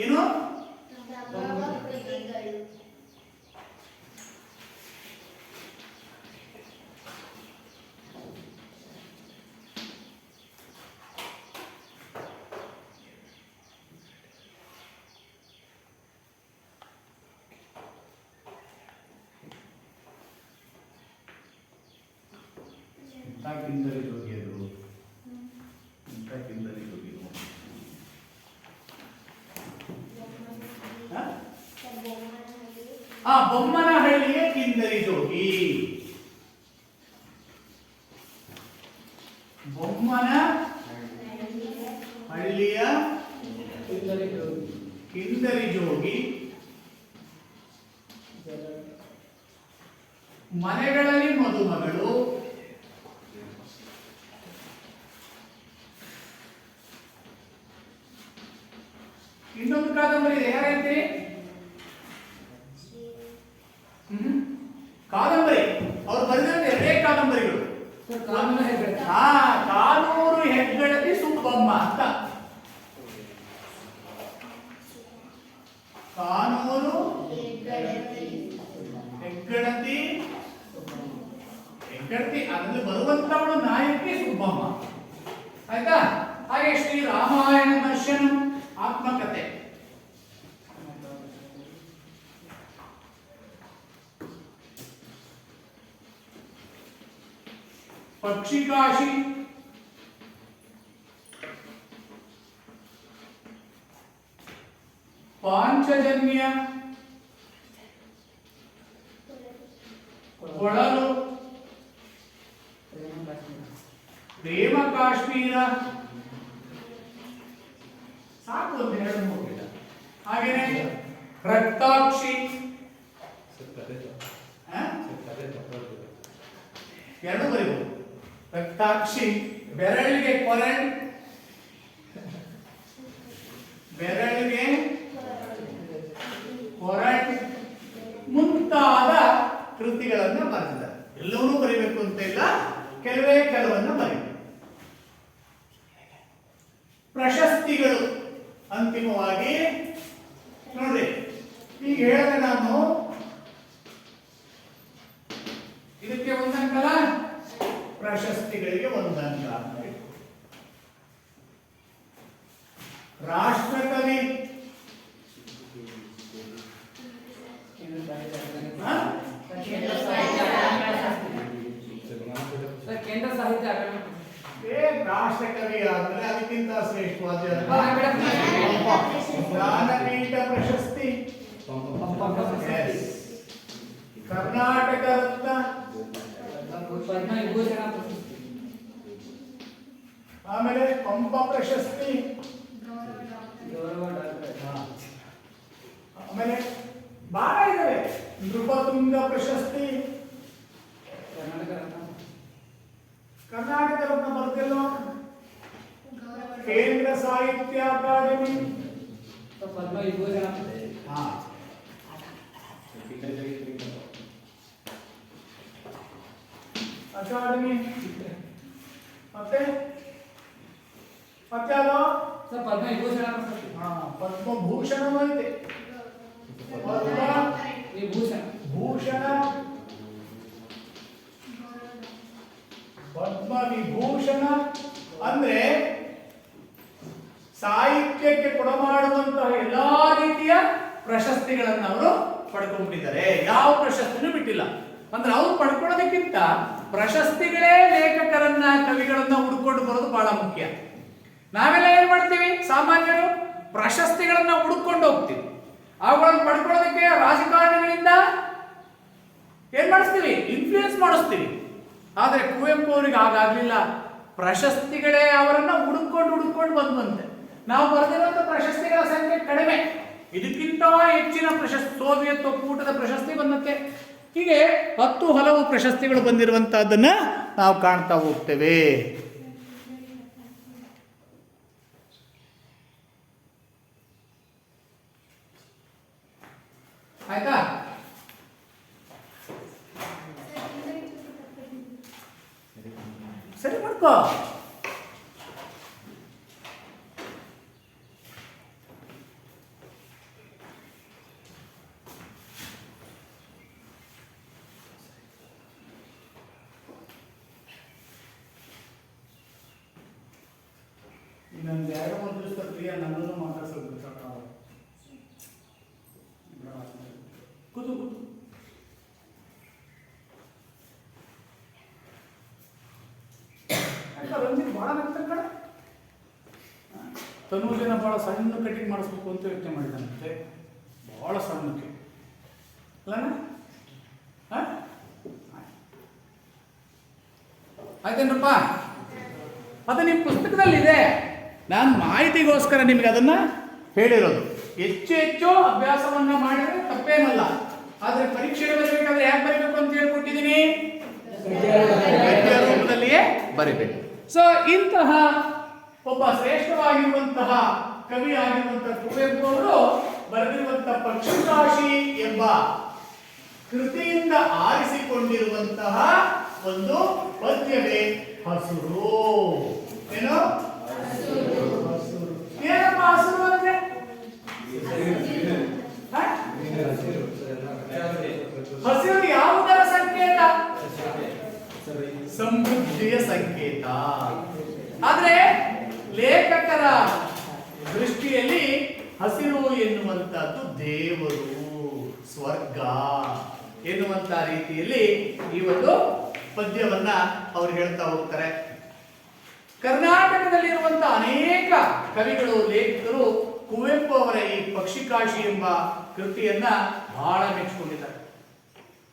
ಏನು? ಕಿಂದರಿ ಜೋಗಿಯದು, ಕಿಂದರಿ ಜೋಗಿಯದು, ಬೊಮ್ಮನಹಳ್ಳಿಯ ಕಿಂದರಿ ಜೋಗಿ, ಬೊಮ್ಮನ ಹಳ್ಳಿಯ ಕಿಂದರಿ ಇಂದರಿ ಜೋಗಿ, ಮನೆಗಳಲ್ಲಿ ಮದುಮಗಳು, ಇನ್ನೊಂದು ಕಾದಂಬರಿ ಇದೆ, ಯಾರೈತಿ? ಕಾದಂಬರಿ ಅವ್ರು ಬರೆದಿರೋದು ಎರಡೇ ಕಾದಂಬರಿಗಳು. ಕಾನೂರು ಹೆಗ್ಗಡತಿ ಸುಬ್ಬಮ್ಮ ಅಂತ. ಕಾನೂರು ಹೆಗ್ಗಡತಿ ಅದ್ರಲ್ಲಿ ಬರುವಂತವಳು ನಾಯಕಿ ಸುಬ್ಬಮ್ಮ, ಆಯ್ತಾ? ಹಾಗೆ ಶ್ರೀ ರಾಮಾಯಣ ದರ್ಶನ ಆತ್ಮಕಥೆ, ಪಕ್ಷಿಕಾಶಿ, ಪಾಂಚಜನ್ಯ, ಕೊಳಲು, ಪ್ರೇಮ ಕಾಶ್ಮೀರ, ಸಾಕು ಒಂದು ಎರಡು ಹೋಗಿಲ್ಲ. ಹಾಗೇನೆ ರಕ್ತಾಕ್ಷಿ, ಎರಡು ಬರೀಬಹುದು. ರಕ್ತಾಕ್ಷಿ, ಬೆರಳಿಗೆ ಕೊರಳ್, ಬೆರಳಿಗೆ ಕೊರಳ್ ಮುಂತಾದ ಕೃತಿಗಳನ್ನ ಬರೆದಿದ್ದಾರೆ. ಎಲ್ಲವನ್ನೂ ಬರೀಬೇಕು ಅಂತ ಇಲ್ಲ, ಕೆಲವನ್ನ ಬರೀಬೇಕು. ಪ್ರಶಸ್ತಿಗಳು ಅಂತಿಮವಾಗಿ ನೋಡ್ರಿ, ಈಗ ಹೇಳಿದೆ ನಾನು, ಇದಕ್ಕೆ ಒಂದಂಕಲ, ಪ್ರಶಸ್ತಿಗಳಿಗೆ ಒಂದಂಕ. ರಾಷ್ಟ್ರಕವಿ ಕೇಂದ್ರ ಸಾಹಿತ್ಯ ಅಕಾಡೆಮಿ, ರಾಷ್ಟ್ರಕವಿ ಆದ್ರೆ ಅದಕ್ಕಿಂತ ಶ್ರೇಷ್ಠವಾದ ಜ್ಞಾನಪೀಠ ಪ್ರಶಸ್ತಿ, ಕರ್ನಾಟಕ ರತ್ನ, ಪದ್ಮವಿಭೂಷಣ, ಆಮೇಲೆ ಪಂಪ ಪ್ರಶಸ್ತಿ, ಆಮೇಲೆ ಬಹಳ ಇದಾವೆ. ನೃಪತುಂಗ ಪ್ರಶಸ್ತಿ, ಕರ್ನಾಟಕ ರತ್ನ ಬರ್ತಿಲ್ಲ, ಕೇಂದ್ರ ಸಾಹಿತ್ಯ ಅಕಾಡೆಮಿ, ಪದ್ಮವಿಭೂಷಣ, ಅಕಾಡೆಮಿ, ಮತ್ತೆ ಯಾವುದು ಪದ್ಮವಿಭೂಷಣ, ಪದ್ಮಭೂಷಣ ಐತೆ, ಭೂಷಣ, ಪದ್ಮವಿಭೂಷಣ ಅಂದ್ರೆ ಸಾಹಿತ್ಯಕ್ಕೆ ಕೊಡಮಾಡುವಂತಹ ಎಲ್ಲಾ ರೀತಿಯ ಪ್ರಶಸ್ತಿಗಳನ್ನು ಅವರು ಪಡ್ಕೊಂಡ್ಬಿಟ್ಟಿದ್ದಾರೆ. ಯಾವ ಪ್ರಶಸ್ತಿನೂ ಬಿಟ್ಟಿಲ್ಲ. ಅಂದ್ರೆ ಅವ್ರು ಪಡ್ಕೊಳ್ಳೋದಕ್ಕಿಂತ ಪ್ರಶಸ್ತಿಗಳೇ ಲೇಖಕರನ್ನ, ಕವಿಗಳನ್ನ ಹುಡ್ಕೊಂಡು ಬರೋದು ಬಹಳ ಮುಖ್ಯ. ನಾವೆಲ್ಲ ಏನ್ ಮಾಡ್ತೀವಿ? ಸಾಮಾನ್ಯರು ಪ್ರಶಸ್ತಿಗಳನ್ನ ಹುಡುಕೊಂಡು ಹೋಗ್ತೀವಿ, ಅವುಗಳನ್ನು ಪಡ್ಕೊಳ್ಳೋದಕ್ಕೆ ರಾಜಕಾರಣಿಗಳಿಂದ ಏನ್ ಮಾಡಿಸ್ತೀವಿ? ಇನ್ಫ್ಲೂಯೆನ್ಸ್ ಮಾಡಿಸ್ತೀವಿ. ಆದ್ರೆ ಕುವೆಂಪು ಅವರಿಗೆ ಹಾಗಾಗ್ಲಿಲ್ಲ. ಪ್ರಶಸ್ತಿಗಳೇ ಅವರನ್ನ ಹುಡುಕೊಂಡು ಬಂದಂತೆ. ನಾವು ಬರೆದಿರುವಂತ ಪ್ರಶಸ್ತಿಗಳ ಸಂಖ್ಯೆ ಕಡಿಮೆ, ಇದಕ್ಕಿಂತ ಹೆಚ್ಚಿನ ಪ್ರಶಸ್ತಿ ಸೋವಿಯತ್ ಒಕ್ಕೂಟದ ಪ್ರಶಸ್ತಿ ಬಂದಕ್ಕೆ. ಹೀಗೆ ಹಲವು ಪ್ರಶಸ್ತಿಗಳು ಬಂದಿರುವಂತಹದ್ದನ್ನ ನಾವು ಕಾಣ್ತಾ ಹೋಗ್ತೇವೆ. ಆಯ್ತಾ? ಸರಿ ಮಾಡ್ಕೋ. ಇನ್ನೊಂದು 2-3 ದಿವಸ ಪ್ರಿಯ ನನ್ನನ್ನು ಮಾತಾಡ್ಸೋದು ಕೂತು ರಂಜಿತ್ ಬಹಳ ನಗ್ತಾರೆ ಕಡೆ. ತನೂಜನ ಬಹಳ ಸಣ್ಣ ಕಟಿಂಗ್ ಮಾಡಿಸ್ಬೇಕು ಅಂತ ಯೋಚನೆ ಮಾಡಿದಂತೆ, ಬಹಳ ಸಣ್ಣಕ್ಕೆ ಅಲ್ಲಣ್ಣ? ಆಯ್ತೇನ್ರಪ್ಪ? ಅದು ನಿಮ್ಮ ಪುಸ್ತಕದಲ್ಲಿದೆ. ನಾನು ಮಾಹಿತಿಗೋಸ್ಕರ ನಿಮ್ಗೆ ಅದನ್ನ ಹೇಳಿರೋದು. ಹೆಚ್ಚು ಹೆಚ್ಚು ಅಭ್ಯಾಸವನ್ನ ಮಾಡಿದ್ರೆ ತಪ್ಪೇನಲ್ಲ. ಆದ್ರೆ ಪರೀಕ್ಷೆ ಬರಬೇಕಾದ್ರೆ ಯಾಕೆ ಬರೀಬೇಕು ಅಂತ ಹೇಳ್ಕೊಟ್ಟಿದ್ದೀನಿ, ಗದ್ಯ ರೂಪದಲ್ಲಿಯೇ ಬರಿಬೇಕು. ಸೊ ಇಂತಹ ಒಬ್ಬ ಶ್ರೇಷ್ಠವಾಗಿರುವಂತಹ ಕವಿ ಆಗಿರುವಂತಹ ಕುವೆಂಪು ಅವರು ಬರೆದಿರುವಂತಹ ಪಕ್ಷಿಕಾಶಿ ಎಂಬ ಕೃತಿಯಿಂದ ಆರಿಸಿಕೊಂಡಿರುವಂತಹ ಒಂದು ಪದ್ಯವೇ ಹಸುರು. ಏನು ಏನಪ್ಪ ಹಸುರು ಅಂದ್ರೆ? ಹಸಿರು ಯಾವುದರ ಸಂಕೇತ? ಸಮೃದ್ಧಿಯ ಸಂಕೇತ. ಆದ್ರೆ ಲೇಖಕರ ದೃಷ್ಟಿಯಲ್ಲಿ ಹಸಿರು ಎನ್ನುವಂತದ್ದು ದೇವರು, ಸ್ವರ್ಗ ಎನ್ನುವಂತ ರೀತಿಯಲ್ಲಿ ಈ ಒಂದು ಪದ್ಯವನ್ನ ಅವರು ಹೇಳ್ತಾ ಹೋಗ್ತಾರೆ. ಕರ್ನಾಟಕದಲ್ಲಿರುವಂತಹ ಅನೇಕ ಕವಿಗಳು, ಲೇಖಕರು ಕುವೆಂಪು ಅವರ ಈ ಪಕ್ಷಿಕಾಶಿ ಎಂಬ ಕೃತಿಯನ್ನ ಬಹಳ ಮೆಚ್ಚಿಕೊಂಡಿದ್ದಾರೆ.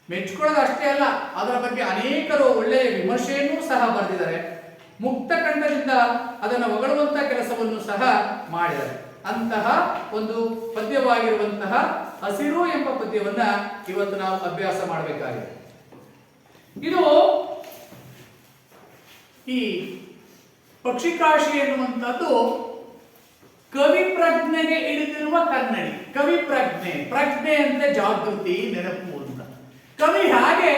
ಮೆಚ್ಚಿಕೊಳ್ಳೋದು ಅಷ್ಟೇ ಅಲ್ಲ, ಅದರ ಬಗ್ಗೆ ಅನೇಕರು ಒಳ್ಳೆಯ ವಿಮರ್ಶೆಯನ್ನೂ ಸಹ ಬರೆದಿದ್ದಾರೆ. ಮುಕ್ತ ಕಂಠದಿಂದ ಅದನ್ನು ಹೊಗಳುವಂತಹ ಕೆಲಸವನ್ನು ಸಹ ಮಾಡಿದ್ದಾರೆ. ಅಂತಹ ಒಂದು ಪದ್ಯವಾಗಿರುವಂತಹ ಹಸಿರು ಎಂಬ ಪದ್ಯವನ್ನ ಇವತ್ತು ನಾವು ಅಭ್ಯಾಸ ಮಾಡಬೇಕಾಗಿದೆ. ಇದು ಈ ಪಕ್ಷಿಕಾಶಿ ಎನ್ನುವಂಥದ್ದು ಕವಿ ಪ್ರಜ್ಞೆಗೆ ಇಳಿದಿರುವ ಕನ್ನಡಿ. ಕವಿ ಪ್ರಜ್ಞೆ, ಪ್ರಜ್ಞೆ ಅಂದ್ರೆ ಜಾಗೃತಿ, ನೆನಪು ಅಂತ. ಕವಿ ಹಾಗೆ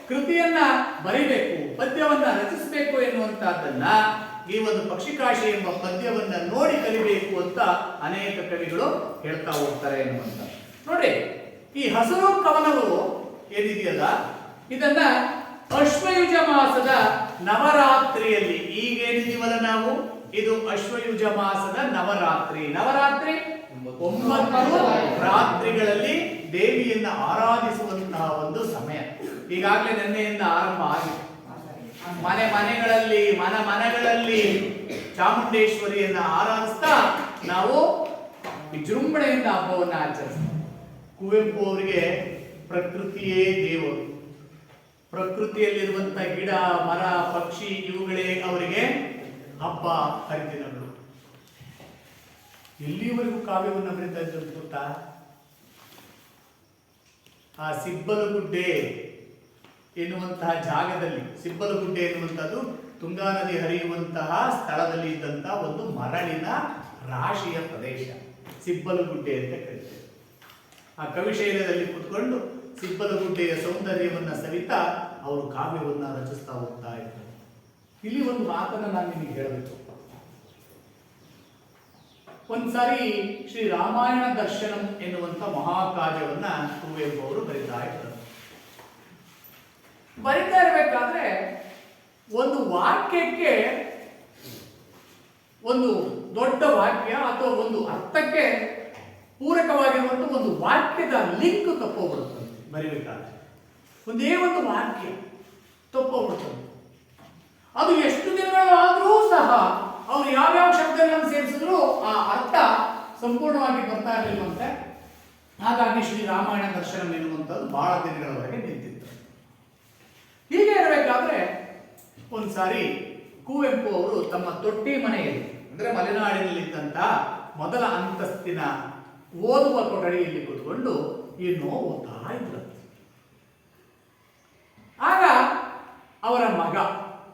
ಕೃತಿಯನ್ನ ಬರಿಬೇಕು, ಪದ್ಯವನ್ನ ರಚಿಸಬೇಕು ಎನ್ನುವಂತಹದ್ದನ್ನ ಈ ಒಂದು ಪಕ್ಷಿಕಾಶಿ ಎಂಬ ಪದ್ಯವನ್ನ ನೋಡಿ ಕಲಿಬೇಕು ಅಂತ ಅನೇಕ ಕವಿಗಳು ಹೇಳ್ತಾ ಹೋಗ್ತಾರೆ ಎನ್ನುವಂತ. ನೋಡಿ, ಈ ಹಸಿರು ಕವನವು ಏನಿದೆಯಲ್ಲ, ಇದನ್ನ ಅಶ್ವಯುಜ ಮಾಸದ ನವರಾತ್ರಿಯಲ್ಲಿ, ಈಗೇನಿದೀವಲ್ಲ ನಾವು, ಇದು ಅಶ್ವಯುಜ ಮಾಸದ ನವರಾತ್ರಿ. ನವರಾತ್ರಿ 9 ರಾತ್ರಿಗಳಲ್ಲಿ ದೇವಿಯನ್ನ ಆರಾಧಿಸುವಂತಹ ಒಂದು ಸಮಯ. ಈಗಾಗಲೇ ನಿನ್ನೆಯಿಂದ ಆರಂಭ ಆಗಿದೆ. ಮನೆಗಳಲ್ಲಿ ಮನೆಗಳಲ್ಲಿ ಚಾಮುಂಡೇಶ್ವರಿಯನ್ನ ಆರಾಧಿಸ್ತಾ ನಾವು ವಿಜೃಂಭಣೆಯಿಂದ ಹಬ್ಬವನ್ನು ಆಚರಿಸ್ತೀವಿ. ಕುವೆಂಪು ಅವರಿಗೆ ಪ್ರಕೃತಿಯೇ ದೇವರು. ಪ್ರಕೃತಿಯಲ್ಲಿರುವಂತಹ ಗಿಡ, ಮರ, ಪಕ್ಷಿ ಇವುಗಳೇ ಅವರಿಗೆ ಹಬ್ಬ ಹರಿದಿನಗಳು. ಎಲ್ಲಿವರೆಗೂ ಕಾವ್ಯವನ್ನು ಬರೀತಾ ಇದ್ದರು ಗೊತ್ತಾ? ಆ ಸಿಬ್ಬಲಗುಡ್ಡೆ ಎನ್ನುವಂತಹ ಜಾಗದಲ್ಲಿ, ಸಿಬ್ಬಲಗುಡ್ಡೆ ಎನ್ನುವಂತಹದ್ದು ತುಂಗಾ ನದಿ ಹರಿಯುವಂತಹ ಸ್ಥಳದಲ್ಲಿ ಇದ್ದಂತಹ ಒಂದು ಮರಳಿನ ರಾಶಿಯ ಪ್ರದೇಶ, ಸಿಬ್ಬಲಗುಡ್ಡೆ ಅಂತ ಕರೀತೇವೆ. ಆ ಕವಿಶೈಲದಲ್ಲಿ ಕುತ್ಕೊಂಡು ಸಿಬ್ಬಲಗುಡ್ಡೆಯ ಸೌಂದರ್ಯವನ್ನ ಸವಿತಾ ಅವರು ಕಾವ್ಯವನ್ನ ರಚಿಸ್ತಾ ಹೋಗ್ತಾ ಇದ್ದಾರೆ. ಇಲ್ಲಿ ಒಂದು ಮಾತನ್ನ ನಾನು ನಿಮಗೆ ಹೇಳಬೇಕು. ಒಂದ್ಸಾರಿ ಶ್ರೀ ರಾಮಾಯಣ ದರ್ಶನಂ ಎನ್ನುವಂತ ಮಹಾಕಾವ್ಯವನ್ನ ಕುವೆಂಪು ಅವರು ಬರಿತಾ ಇದ್ದಾರೆ. ಬರಿತಾ ಇರಬೇಕಾದ್ರೆ ಒಂದು ವಾಕ್ಯಕ್ಕೆ, ಒಂದು ದೊಡ್ಡ ವಾಕ್ಯ ಅಥವಾ ಒಂದು ಅರ್ಥಕ್ಕೆ ಪೂರಕವಾಗಿರುವಂತ ಒಂದು ವಾಕ್ಯದ ಲಿಂಕ್ ತಪ್ಪೋಗ್ಬಿಡುತ್ತದೆ. ಬರಿಬೇಕಾದ್ರೆ ಒಂದೇ ಒಂದು ವಾಕ್ಯ ತಪ್ಪೋಗ್ಬಿಡುತ್ತದೆ. ಅದು ಎಷ್ಟು ದಿನಗಳಾದರೂ ಸಹ ಅವ್ರು ಯಾವ್ಯಾವ ಶಬ್ದಗಳನ್ನು ಸೇರಿಸಿದ್ರು ಆ ಅರ್ಥ ಸಂಪೂರ್ಣವಾಗಿ ಬರ್ತಾ ಇರಲಿಲ್ಲಂತೆ. ಹಾಗಾಗಿ ಶ್ರೀ ರಾಮಾಯಣ ದರ್ಶನ ಎನ್ನುವಂಥದ್ದು ಬಹಳ ದಿನಗಳವರೆಗೆ ನಿಂತಿತ್ತು. ಹೀಗೆ ಇರಬೇಕಾದ್ರೆ ಒಂದ್ಸಾರಿ ಕುವೆಂಪು ಅವರು ತಮ್ಮ ತೊಟ್ಟಿ ಮನೆಯಲ್ಲಿ, ಅಂದ್ರೆ ಮಲೆನಾಡಿನಲ್ಲಿದ್ದಂತ ಮೊದಲ ಅಂತಸ್ತಿನ ಓದುವ ಕೊಠಡಿಯಲ್ಲಿ ಕೂತ್ಕೊಂಡು ಏನೋ ಓದ್ತಾ ಇದ್ರು. ಆಗ ಅವರ ಮಗ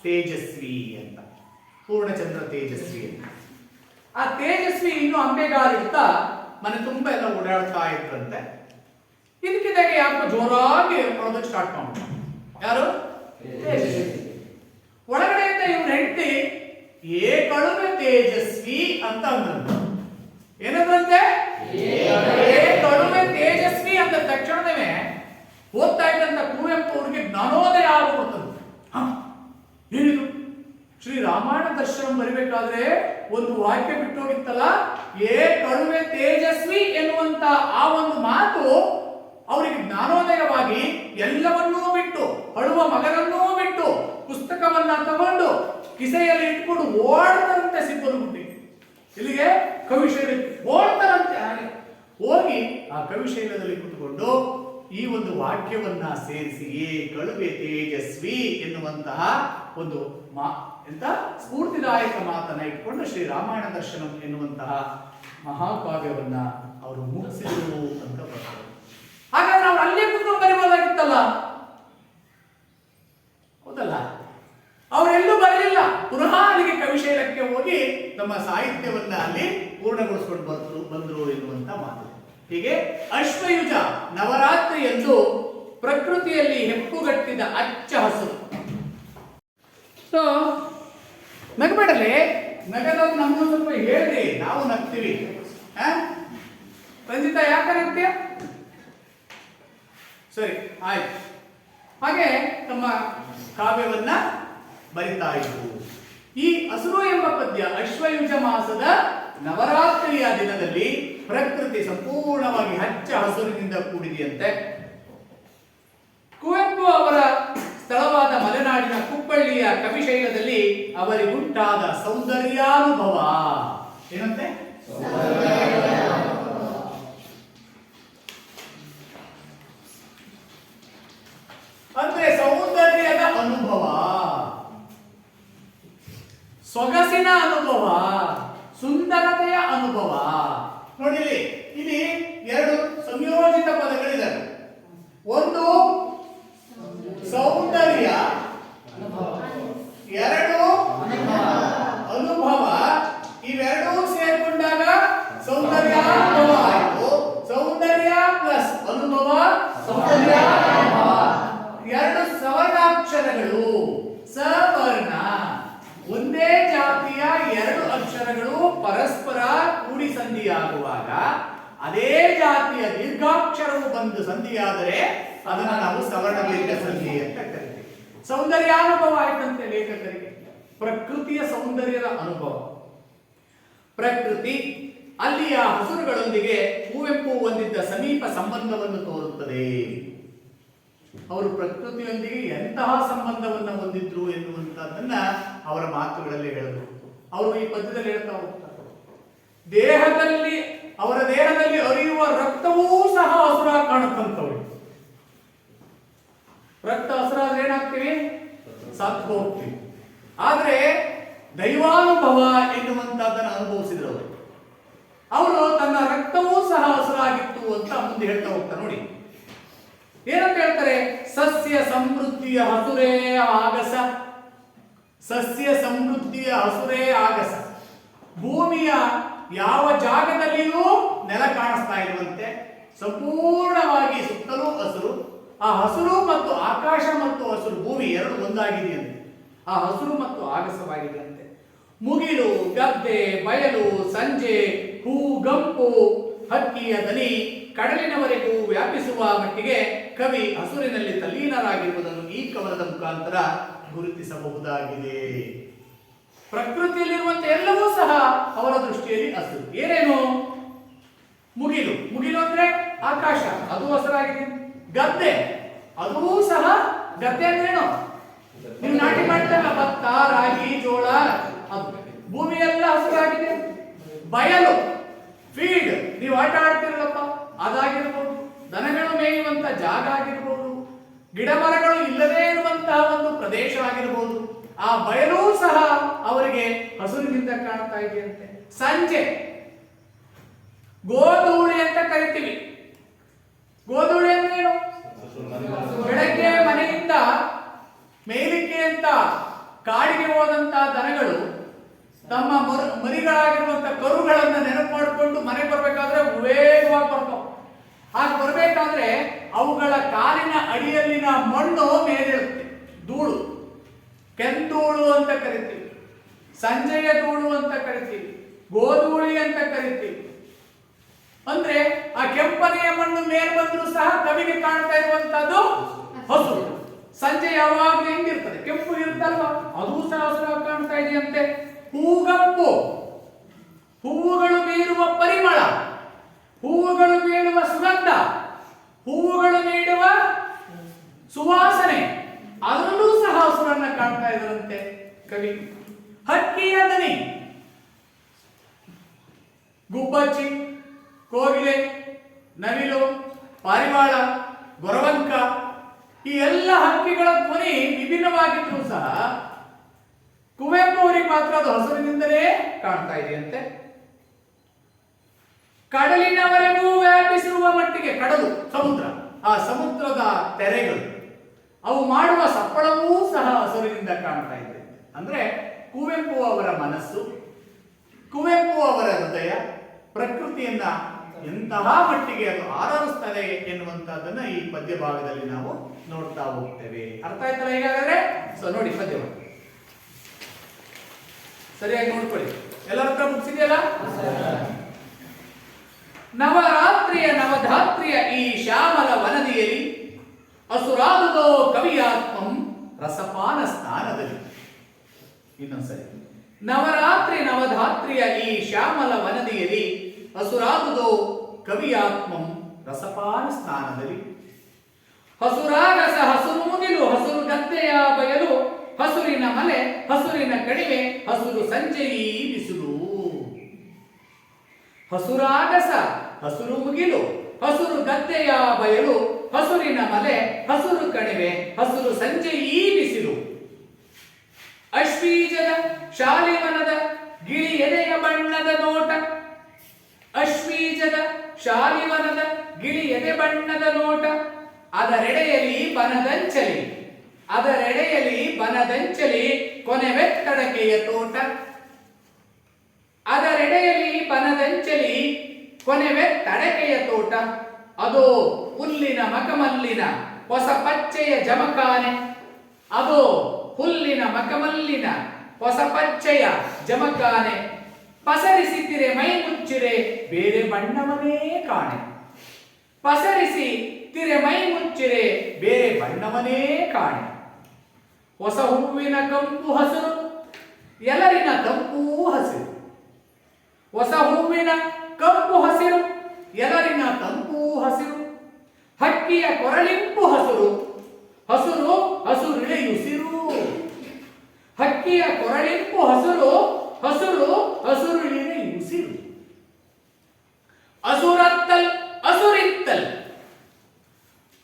ತೇಜಸ್ವಿ ಅಂತ, ಪೂರ್ಣಚಂದ್ರ ತೇಜಸ್ವಿ ಅಂತ, ಆ ತೇಜಸ್ವಿ ಇನ್ನು ಅಂಬೆಗಾಲಿಡ್ತಾ ಮನೆ ತುಂಬ ಎಲ್ಲ ಓಡಾಡ್ತಾ ಇದ್ರಂತೆ. ಇದಕ್ಕಿದ್ದಾಗೆ ಯಾಕೋ ಜೋರಾಗಿ ಅಳೋದಕ್ಕೆ ಸ್ಟಾರ್ಟ್ ಮಾಡ್ತಾರೆ. ಯಾರು? ತೇಜಸ್ವಿ. ಒಳಗಡೆಯಿಂದ ಇವ್ರ ಹೆಂಡತಿ ಏ ಕಳುವೆ ತೇಜಸ್ವಿ ಅಂತ ಅಂದ್ರಂತೆ. ಏನಂದ್ರಂತೆ? ಏ ಕಳುವೆ ತೇಜಸ್ವಿ ಅಂದ ತಕ್ಷಣವೇ ಓದ್ತಾ ಇದ್ದಂತ ಕುವೆಂಪು ಅವ್ರಿಗೆ ಜ್ಞಾನೋದಯ ಆಗ್ಬಿಡ್ತದೆ. ಏನಿದು? ಶ್ರೀ ರಾಮಾಯಣ ದರ್ಶನ ಬರಿಬೇಕಾದ್ರೆ ಒಂದು ವಾಕ್ಯ ಬಿಟ್ಟೋಗಿತ್ತಲ್ಲ, ಏ ಕಳುವೆ ತೇಜಸ್ವಿ ಎನ್ನುವಂತ ಆ ಒಂದು ಮಾತು ಅವರಿಗೆ ಜ್ಞಾನೋದಯವಾಗಿ ಎಲ್ಲವನ್ನೂ ಬಿಟ್ಟು, ಅಳುವ ಮಗನನ್ನೂ ಬಿಟ್ಟು, ಪುಸ್ತಕವನ್ನ ತಗೊಂಡು ಕಿಸೆಯಲ್ಲಿ ಇಟ್ಕೊಂಡು ಓಡ್ತಾರಂತೆ ಸಿಬ್ಬಲಗುಡ್ಡಿ. ಇಲ್ಲಿಗೆ ಕವಿಶೈಲಕ್ಕೆ ಓಡ್ತಾರಂತೆ. ಹಾಗೆ ಹೋಗಿ ಆ ಕವಿಶೈಲದಲ್ಲಿ ಕುತ್ಕೊಂಡು ಈ ಒಂದು ವಾಕ್ಯವನ್ನ ಸೇರಿಸಿ, ಏ ಕಳುವೆ ತೇಜಸ್ವಿ ಎನ್ನುವಂತಹ ಒಂದು ಎಂತ ಸ್ಫೂರ್ತಿದಾಯಕ ಮಾತನ್ನ ಇಟ್ಕೊಂಡು ಶ್ರೀ ರಾಮಾಯಣ ದರ್ಶನ ಎನ್ನುವಂತಹ ಮಹಾಕಾವ್ಯವನ್ನ ಅವರು ಮುಗಿಸಿದರು ಅಂತ ಬರ್ತಾರೆ. ಹಾಗಾದ್ರೆ ಅವ್ರು ಅಲ್ಲೇ ಕುತ್ಕೊಂಡು ಬರೀಬೋದಾಗಿತ್ತಲ್ಲ, ಹೌದಲ್ಲ? ಅವರೆಲ್ಲೂ ಬರಲಿಲ್ಲ, ಪುನಃ ಅಲ್ಲಿಗೆ ಕವಿಶೈಲಕ್ಕೆ ಹೋಗಿ ತಮ್ಮ ಸಾಹಿತ್ಯವನ್ನ ಅಲ್ಲಿ ಪೂರ್ಣಗೊಳಿಸ್ಕೊಂಡು ಬಂದರು ಎನ್ನುವಂತ ಮಾತು. ಹೀಗೆ ಅಶ್ವಯುಜ ನವರಾತ್ರಿ ಎಂದು ಪ್ರಕೃತಿಯಲ್ಲಿ ಹೆಪ್ಪುಗಟ್ಟಿದ ಅಚ್ಚ ಹಸುರು. ಸೊ ನಗಬೇಡಲೇ, ನಗದವ್ರು ನಮ್ಗೆ ಸ್ವಲ್ಪ ಹೇಳ್ರಿ, ನಾವು ನಗ್ತೀವಿ. ರಂಜಿತಾ ಯಾಕೆ ನಗ್ತೀಯ? ಸರಿ ಆಯ್ತು. ಹಾಗೆ ತಮ್ಮ ಕಾವ್ಯವನ್ನ ಬರಿತಾ ಇದ್ರು. ಈ ಹಸುರು ಎಂಬ ಪದ್ಯ ಅಶ್ವಯುಜ ಮಾಸದ ನವರಾತ್ರಿಯ ದಿನದಲ್ಲಿ ಪ್ರಕೃತಿ ಸಂಪೂರ್ಣವಾಗಿ ಹಚ್ಚ ಹಸುರಿನಿಂದ ಕೂಡಿದೆಯಂತೆ. ಕುವೆಂಪು ಅವರ ಸ್ಥಳವಾದ ಮಲೆನಾಡಿನ ಕುಪ್ಪಳ್ಳಿಯ ಕವಿಶೈಲದಲ್ಲಿ ಅವರಿಗುಂಟಾದ ಸೌಂದರ್ಯಾನುಭವ ಏನಂತೆ? ಅಂದ್ರೆ ಸೌಂದರ್ಯದ ಅನುಭವ, ಸೊಗಸಿನ ಅನುಭವ, ಸುಂದರತೆಯ ಅನುಭವ. ನೋಡಿ ಇಲ್ಲಿ ಎರಡು ಸಂಯೋಜಿತ ಪದಗಳಿದ್ದಾವೆ. ಒಂದು ಸೌಂದರ್ಯ, ಎರಡು ಅನುಭವ. ಇವೆರಡೂ ಸೇರ್ಕೊಂಡಾಗ ಸೌಂದರ್ಯ ಅನುಭವ ಆಯಿತು. ಸೌಂದರ್ಯ ಪ್ಲಸ್ ಅನುಭವ ಸೌಂದರ್ಯ ಅನುಭವ. ಎರಡು ಸವರ್ಣಾಕ್ಷರಗಳು, ಸವರ್ಣ, ಒಂದೇ ಜಾತಿಯ ಎರಡು ಅಕ್ಷರಗಳು ಪರಸ್ಪರ ಕೂಡಿ ಸಂಧಿಯಾಗುವಾಗ ಅದೇ ಜಾತಿಯ ದೀರ್ಘಾಕ್ಷರವು ಬಂದು ಸಂಧಿಯಾದರೆ ಅದನ್ನು ನಾವು ಸವರ್ಣ ದೀರ್ಘ ಸಂಧಿ ಅಂತ ಕರಿತೀವಿ. ಸೌಂದರ್ಯಾನುಭವ ಆಯ್ತಂತೆ ಲೇಖಕರಿಗೆ, ಪ್ರಕೃತಿಯ ಸೌಂದರ್ಯದ ಅನುಭವ. ಪ್ರಕೃತಿ ಅಲ್ಲಿಯ ಹಸುರುಗಳೊಂದಿಗೆ ಕುವೆಂಪು ಹೊಂದಿದ್ದ ಸಮೀಪ ಸಂಬಂಧವನ್ನು ತೋರುತ್ತದೆ. ಅವರು ಪ್ರಕೃತಿಯೊಂದಿಗೆ ಎಂತಹ ಸಂಬಂಧವನ್ನು ಹೊಂದಿದ್ರು ಎನ್ನುವಂತಹದ್ದನ್ನ ಅವರ ಮಾತುಗಳಲ್ಲಿ ಹೇಳಿದ್ರು. ಅವರು ಈ ಪದ್ಯದಲ್ಲಿ ಹೇಳ್ತಾ ಹೋಗ್ತಾರೆ, ಅವರ ದೇಹದಲ್ಲಿ ಹರಿಯುವ ರಕ್ತವೂ ಸಹ ಹಸುರಾಗಿ ಕಾಣುತ್ತಂತವ್ರು. ರಕ್ತ ಹಸುರಾದ್ರೆ ಏನಾಗ್ತೀವಿ? ಸತ್ತು ಹೋಗ್ತೀವಿ. ಆದ್ರೆ ದೈವಾನುಭವ ಎನ್ನುವಂತಹದ್ದನ್ನು ಅನುಭವಿಸಿದ್ರು ಅವರು ತನ್ನ ರಕ್ತವೂ ಸಹ ಹಸುರಾಗಿತ್ತು ಅಂತ ಮುಂದೆ ಹೇಳ್ತಾ ಹೋಗ್ತಾರೆ. ನೋಡಿ ಏನಂತ ಹೇಳ್ತಾರೆ? ಸಸ್ಯ ಸಮೃದ್ಧಿಯ ಹಸುರೇ ಆಗಸ, ಸಸ್ಯ ಸಮೃದ್ಧಿಯ ಹಸುರೇ ಆಗಸ. ಭೂಮಿಯ ಯಾವ ಜಾಗದಲ್ಲಿಯೂ ನೆಲ ಕಾಣಿಸ್ತಾ ಇರುವಂತೆ ಸಂಪೂರ್ಣವಾಗಿ ಸುತ್ತಲೂ ಹಸುರು. ಆ ಹಸುರು ಮತ್ತು ಆಕಾಶ ಮತ್ತು ಹಸುರು, ಭೂಮಿ ಎರಡು ಒಂದಾಗಿದೆಯಂತೆ. ಆ ಹಸುರು ಮತ್ತು ಆಗಸವಾಗಿದೆಯಂತೆ. ಮುಗಿಲು, ಗದ್ದೆ, ಬಯಲು, ಸಂಜೆ, ಹೂ, ಗಂಪು, ಹಕ್ಕಿಯ ದನಿ ಕಡಲಿನವರೆಗೂ ವ್ಯಾಪಿಸುವ ಮಟ್ಟಿಗೆ ಕವಿ ಹಸುರಿನಲ್ಲಿ ತಲ್ಲೀನರಾಗಿರುವುದನ್ನು ಈ ಕವನದ ಮುಖಾಂತರ ಗುರುತಿಸಬಹುದಾಗಿದೆ. ಪ್ರಕೃತಿಯಲ್ಲಿರುವಂತೆ ಎಲ್ಲವೂ ಸಹ ಅವರ ದೃಷ್ಟಿಯಲ್ಲಿ ಹಸುರು. ಏನೇನು? ಮುಗಿಲು, ಮುಗಿಲು ಅಂದ್ರೆ ಆಕಾಶ, ಅದು ಹಸುರಾಗಿದೆ. ಗದ್ದೆ, ಅದೂ ಸಹ, ಗದ್ದೆ ಅಂದ್ರೇನು? ನೀವು ನಾಟಿ ಮಾಡ್ತಾರಲ್ಲ, ಭತ್ತ, ರಾಗಿ, ಜೋಳ, ಅದು ಭೂಮಿ ಎಲ್ಲ ಹಸುರಾಗಿದೆ. ಬಯಲು, ಫೀಲ್ಡ್, ನೀವು ಆಟ ಆಡ್ತಿರಲ್ಲಪ್ಪ, ಅದಾಗಿರ್ಬೋದು. ದನಗಳು ಮೇಯುವಂತ ಜಾಗ ಆಗಿರ್ಬೋದು, ಗಿಡ ಮರಗಳು ಇಲ್ಲದೇ ಇರುವಂತಹ ಒಂದು ಪ್ರದೇಶ ಆಗಿರ್ಬೋದು. ಆ ಬಯಲು ಸಹ ಅವರಿಗೆ ಹಸುರಿನಿಂದ ಕಾಣ್ತಾ ಇದೆಯಂತೆ. ಸಂಜೆ, ಗೋಧೂಳಿ ಅಂತ ಕರಿತೀವಿ. ಗೋಧೂಳಿ ಅಂದ್ರೇನು? ಬೆಳಗ್ಗೆ ಮನೆಯಿಂದ ಮೇಲಿಕ್ಕೆ ಅಂತ ಕಾಡಿಗೆ ಹೋದಂತಹ ದನಗಳು ತಮ್ಮ ಮರಿಗಳಾಗಿರುವಂತಹ ಕರುಗಳನ್ನ ನೆನಪು ಮಾಡಿಕೊಂಡು ಮನೆಗೆ ಬರ್ಬೇಕಾದ್ರೆ ವೇಗವಾಗಿ ಬರ್ತಾವ. ಹಾಗೆ ಬರ್ಬೇಕಾದ್ರೆ ಅವುಗಳ ಕಾಲಿನ ಅಡಿಯಲ್ಲಿನ ಮಣ್ಣು ಮೇಲಿರುತ್ತೆ, ಧೂಳು, ಕೆಂಧೂಳು ಅಂತ ಕರಿತೀವಿ, ಸಂಜೆಯ ಧೂಳು ಅಂತ ಕರಿತೀವಿ, ಗೋಧೂಳಿ ಅಂತ ಕರಿತೀವಿ. ಅಂದ್ರೆ ಆ ಕೆಂಪನೆಯ ಮಣ್ಣು ಮೇಲೆ ಬಂದರೂ ಸಹ ಕವಿಗೆ ಕಾಣ್ತಾ ಇರುವಂತಹದ್ದು ಹಸುರು. ಸಂಜೆ ಯಾವಾಗಲೂ ಹೆಂಗಿರ್ತದೆ? ಕೆಂಪು ಇರುತ್ತಲ್ವಾ, ಅದು ಸಹ ಹಸುರಾಗಿ ಕಾಣ್ತಾ ಇದೆಯಂತೆ. ಹೂಗಂಪು, ಹೂವುಗಳು ಬೀರುವ ಪರಿಮಳ, ಹೂವುಗಳು ಬೀಳುವ ಸುಗಂಧ, ಹೂವುಗಳು ನೀಡುವ ಸುವಾಸನೆ, ಅದರಲ್ಲೂ ಸಹ ಹಸುರನ್ನ ಕಾಣ್ತಾ ಇದ್ರಂತೆ ಕವಿ. ಹಕ್ಕಿಯ ದನಿ, ಗುಬ್ಬಚ್ಚಿ, ಕೋಗಿಲೆ, ನವಿಲು, ಪಾರಿವಾಳ, ಗೊರವಂಕ, ಈ ಎಲ್ಲ ಹಕ್ಕಿಗಳ ಧ್ವನಿ ವಿಭಿನ್ನವಾಗಿದ್ರೂ ಸಹ ಕುವೆಂಪು ಅವರಿಗೆ ಮಾತ್ರ ಅದು ಹಸುರಿನಿಂದಲೇ ಕಾಣ್ತಾ ಇದೆಯಂತೆ. ಕಡಲಿನವರೆಗೂ ವ್ಯಾಪಿಸಿರುವ ಮಟ್ಟಿಗೆ, ಕಡಲು ಸಮುದ್ರ, ಆ ಸಮುದ್ರದ ತೆರೆಗಳು ಅವು ಮಾಡುವ ಸಪ್ಪಳವೂ ಸಹ ಹಸುರಿನಿಂದ ಕಾಣ್ತಾ ಇದೆ. ಅಂದ್ರೆ ಕುವೆಂಪು ಅವರ ಮನಸ್ಸು, ಕುವೆಂಪು ಅವರ ಹೃದಯ ಪ್ರಕೃತಿಯನ್ನ ಎಂತಹ ಮಟ್ಟಿಗೆ ಅದು ಆರಾಧಿಸ್ತದೆ ಎನ್ನುವಂತಹದ್ದನ್ನ ಈ ಪದ್ಯ ಭಾಗದಲ್ಲಿ ನಾವು ನೋಡ್ತಾ ಹೋಗ್ತೇವೆ. ಅರ್ಥ ಆಯ್ತಲ್ಲ ಈಗಾಗಲೇ? ಸೊ ನೋಡಿ ಪದ್ಯ ಸರಿಯಾಗಿ ನೋಡ್ಕೊಳ್ಳಿ. ಎಲ್ಲರ ಹತ್ರ ಮುಗಿಸಿದೆಯಲ್ಲ? ನವರಾತ್ರಿಯ ನವಧಾತ್ರಿಯ ಈ ಶ್ಯಾಮಲ ವನದಿಯಲ್ಲಿ ಅಸುರಾದುದೋ ಕವಿಯಾತ್ಮಂ ರಸಪಾನ ಸ್ಥಾನದಲ್ಲಿ. ಇನ್ನೊಂದ್ಸರಿ, ನವರಾತ್ರಿ ನವಧಾತ್ರಿಯ ಈ ಶ್ಯಾಮಲ ವನದಿಯಲ್ಲಿ ಹಸುರಾದುದೋ ಕವಿಯಾತ್ಮಂ ರಸಪಾನ ಸ್ಥಾನದಲ್ಲಿ. ಹಸುರಾಗಸ ಹಸುರು ಮುಗಿಲು ಹಸುರು ಗದ್ದೆಯ ಬಯಲು ಹಸುರಿನ ಮಲೆ ಹಸುರಿನ ಕಡಿಮೆ ಹಸುರು ಸಂಜೆಯೀ ಬಿಸಿಲು. ಹಸುರಾಗಸ ಹಸುರು ಮುಗಿಲು ಹಸುರು ಗದ್ದೆಯ ಬಯಲು ಹಸುರಿನ ಮಲೆ ಹಸುರು ಕಣಿವೆ ಹಸುರು ಸಂಜೆಯೀ ಬಿಸಿಲು. ಅಶ್ವೀಜದ ಶಾಲಿವನದ ಗಿಳಿ ಎದೆಯ ಬಣ್ಣದ ನೋಟ, ಅಶ್ವೀಜದ ಶಾಲಿವನದ ಗಿಳಿ ಎದೆ ಬಣ್ಣದ ನೋಟ, ಅದರೆಡೆಯಲ್ಲಿ ಬನದಂಚಲಿ, ಅದರೆಡೆಯಲ್ಲಿ ಬನದಂಚಲಿ ಕೊನೆವೆತ್ತಡಕೆಯ ತೋಟ, ಅದರೆಡೆಯಲ್ಲಿ ಬನದಂಚಲಿ ಕೊನೆವೆತ್ತಡಕೆಯ ತೋಟ, ಅದೋ ಹುಲ್ಲಿನ ಮಕಮಲ್ಲಿನ ಹೊಸ ಪಚ್ಚೆಯ ಜಮಖಾನೆ, ಅದೋ ಹುಲ್ಲಿನ ಮಕಮಲ್ಲಿನ ಹೊಸ ಪಚ್ಚೆಯ ಜಮಖಾನೆ, ಪಸರಿಸಿತಿರೆ ಮೈ ಮುಚ್ಚಿರೆ ಬೇರೆ ಬಣ್ಣವನೇ ಕಾಣೆ, ಪಸರಿಸಿ ತಿರೆ ಮೈ ಮುಚ್ಚಿರೆ ಬೇರೆ ಬಣ್ಣವನೇ ಕಾಣೆ. ಹೊಸ ಹೂವಿನ ಕಂಪು ಹಸಿರು ಎಲರಿನ ತಂಪೂ ಹಸಿರು, ಹೊಸ ಹೂವಿನ ಕಂಪು ಹಸಿರು ಎಲರಿನ ತಂಪೂ ಹಸಿರು, ಹಕ್ಕಿಯ ಕೊರಳಿಂಪು ಹಸುರು ಹಸುರು ಹಸುರಿಳೆಯುಸಿರು, ಹಕ್ಕಿಯ ಕೊರಳಿಂಪು ಹಸುರು ಹಸುರು ಹಸುರಿಳೆಯುಸಿರು. ಅಸುರತ್ತಲ್ ಅಸುರಿತ್ತಲ್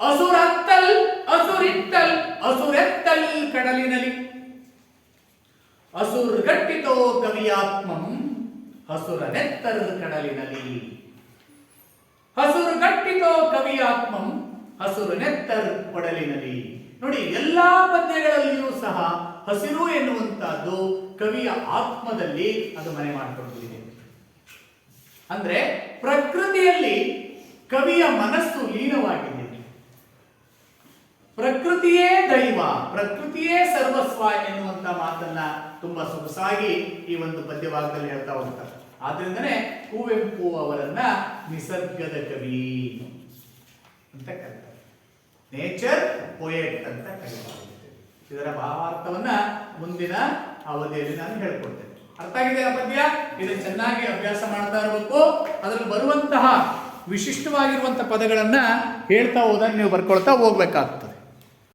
ಅಸುರತ್ತಲ್ ಅಸುರಿತ್ತಲ್ ಅಸುರೆತ್ತಲ್ ಕಡಲಿನಲ್ಲಿ, ಅಸುರ್ಗಟ್ಟಿತೋ ಕವಿಯಾತ್ಮಂ ಹಸುರನೆತ್ತರ್ ಕಡಲಿನಲ್ಲಿ. ಹಸುರುಗಟ್ಟಿತೋ ಕವಿಯಾತ್ಮಂ ಹಸುರನೆತ್ತರ್ ಕೊಡಲಿನಲ್ಲಿ. ನೋಡಿ, ಎಲ್ಲಾ ಪದ್ಯಗಳಲ್ಲಿಯೂ ಸಹ ಹಸಿರು ಎನ್ನುವಂತಹದ್ದು ಕವಿಯ ಆತ್ಮದಲ್ಲಿ ಅದು ಮನೆ ಮಾಡಿಕೊಂಡಿದೆ. ಅಂದ್ರೆ ಪ್ರಕೃತಿಯಲ್ಲಿ ಕವಿಯ ಮನಸ್ಸು ಲೀನವಾಗಿದೆ. ಪ್ರಕೃತಿಯೇ ದೈವ, ಪ್ರಕೃತಿಯೇ ಸರ್ವಸ್ವ ಎನ್ನುವಂತ ಮಾತನ್ನ ತುಂಬಾ ಸೊಗಸಾಗಿ ಈ ಒಂದು ಪದ್ಯ ಭಾಗದಲ್ಲಿ ಹೇಳ್ತಾ ಹೋಗ್ತಾರೆ. ಆದ್ರಿಂದನೇ ಕುವೆಂಪು ಅವರನ್ನ ನಿಸರ್ಗದ ಕವಿ ಅಂತ ಕರೀತಾರೆ, ನೇಚರ್ ಪೋಯೆಟ್ ಅಂತ ಕರೀತಾರೆ. ಇದರ ಭಾವಾರ್ಥವನ್ನ ಮುಂದಿನ ಅವಧಿಯಲ್ಲಿ ನಾನು ಹೇಳ್ಕೊಡ್ತೇನೆ. ಅರ್ಥ ಆಗಿದೆ ಆ ಪದ್ಯ? ಇದನ್ನು ಚೆನ್ನಾಗಿ ಅಭ್ಯಾಸ ಮಾಡ್ತಾ ಇರಬೇಕು. ಅದರಲ್ಲಿ ಬರುವಂತಹ ವಿಶಿಷ್ಟವಾಗಿರುವಂತಹ ಪದಗಳನ್ನ ಹೇಳ್ತಾ ಹೋದಾಗ ನೀವು ಬರ್ಕೊಳ್ತಾ ಹೋಗ್ಬೇಕಾಗ್ತದೆ.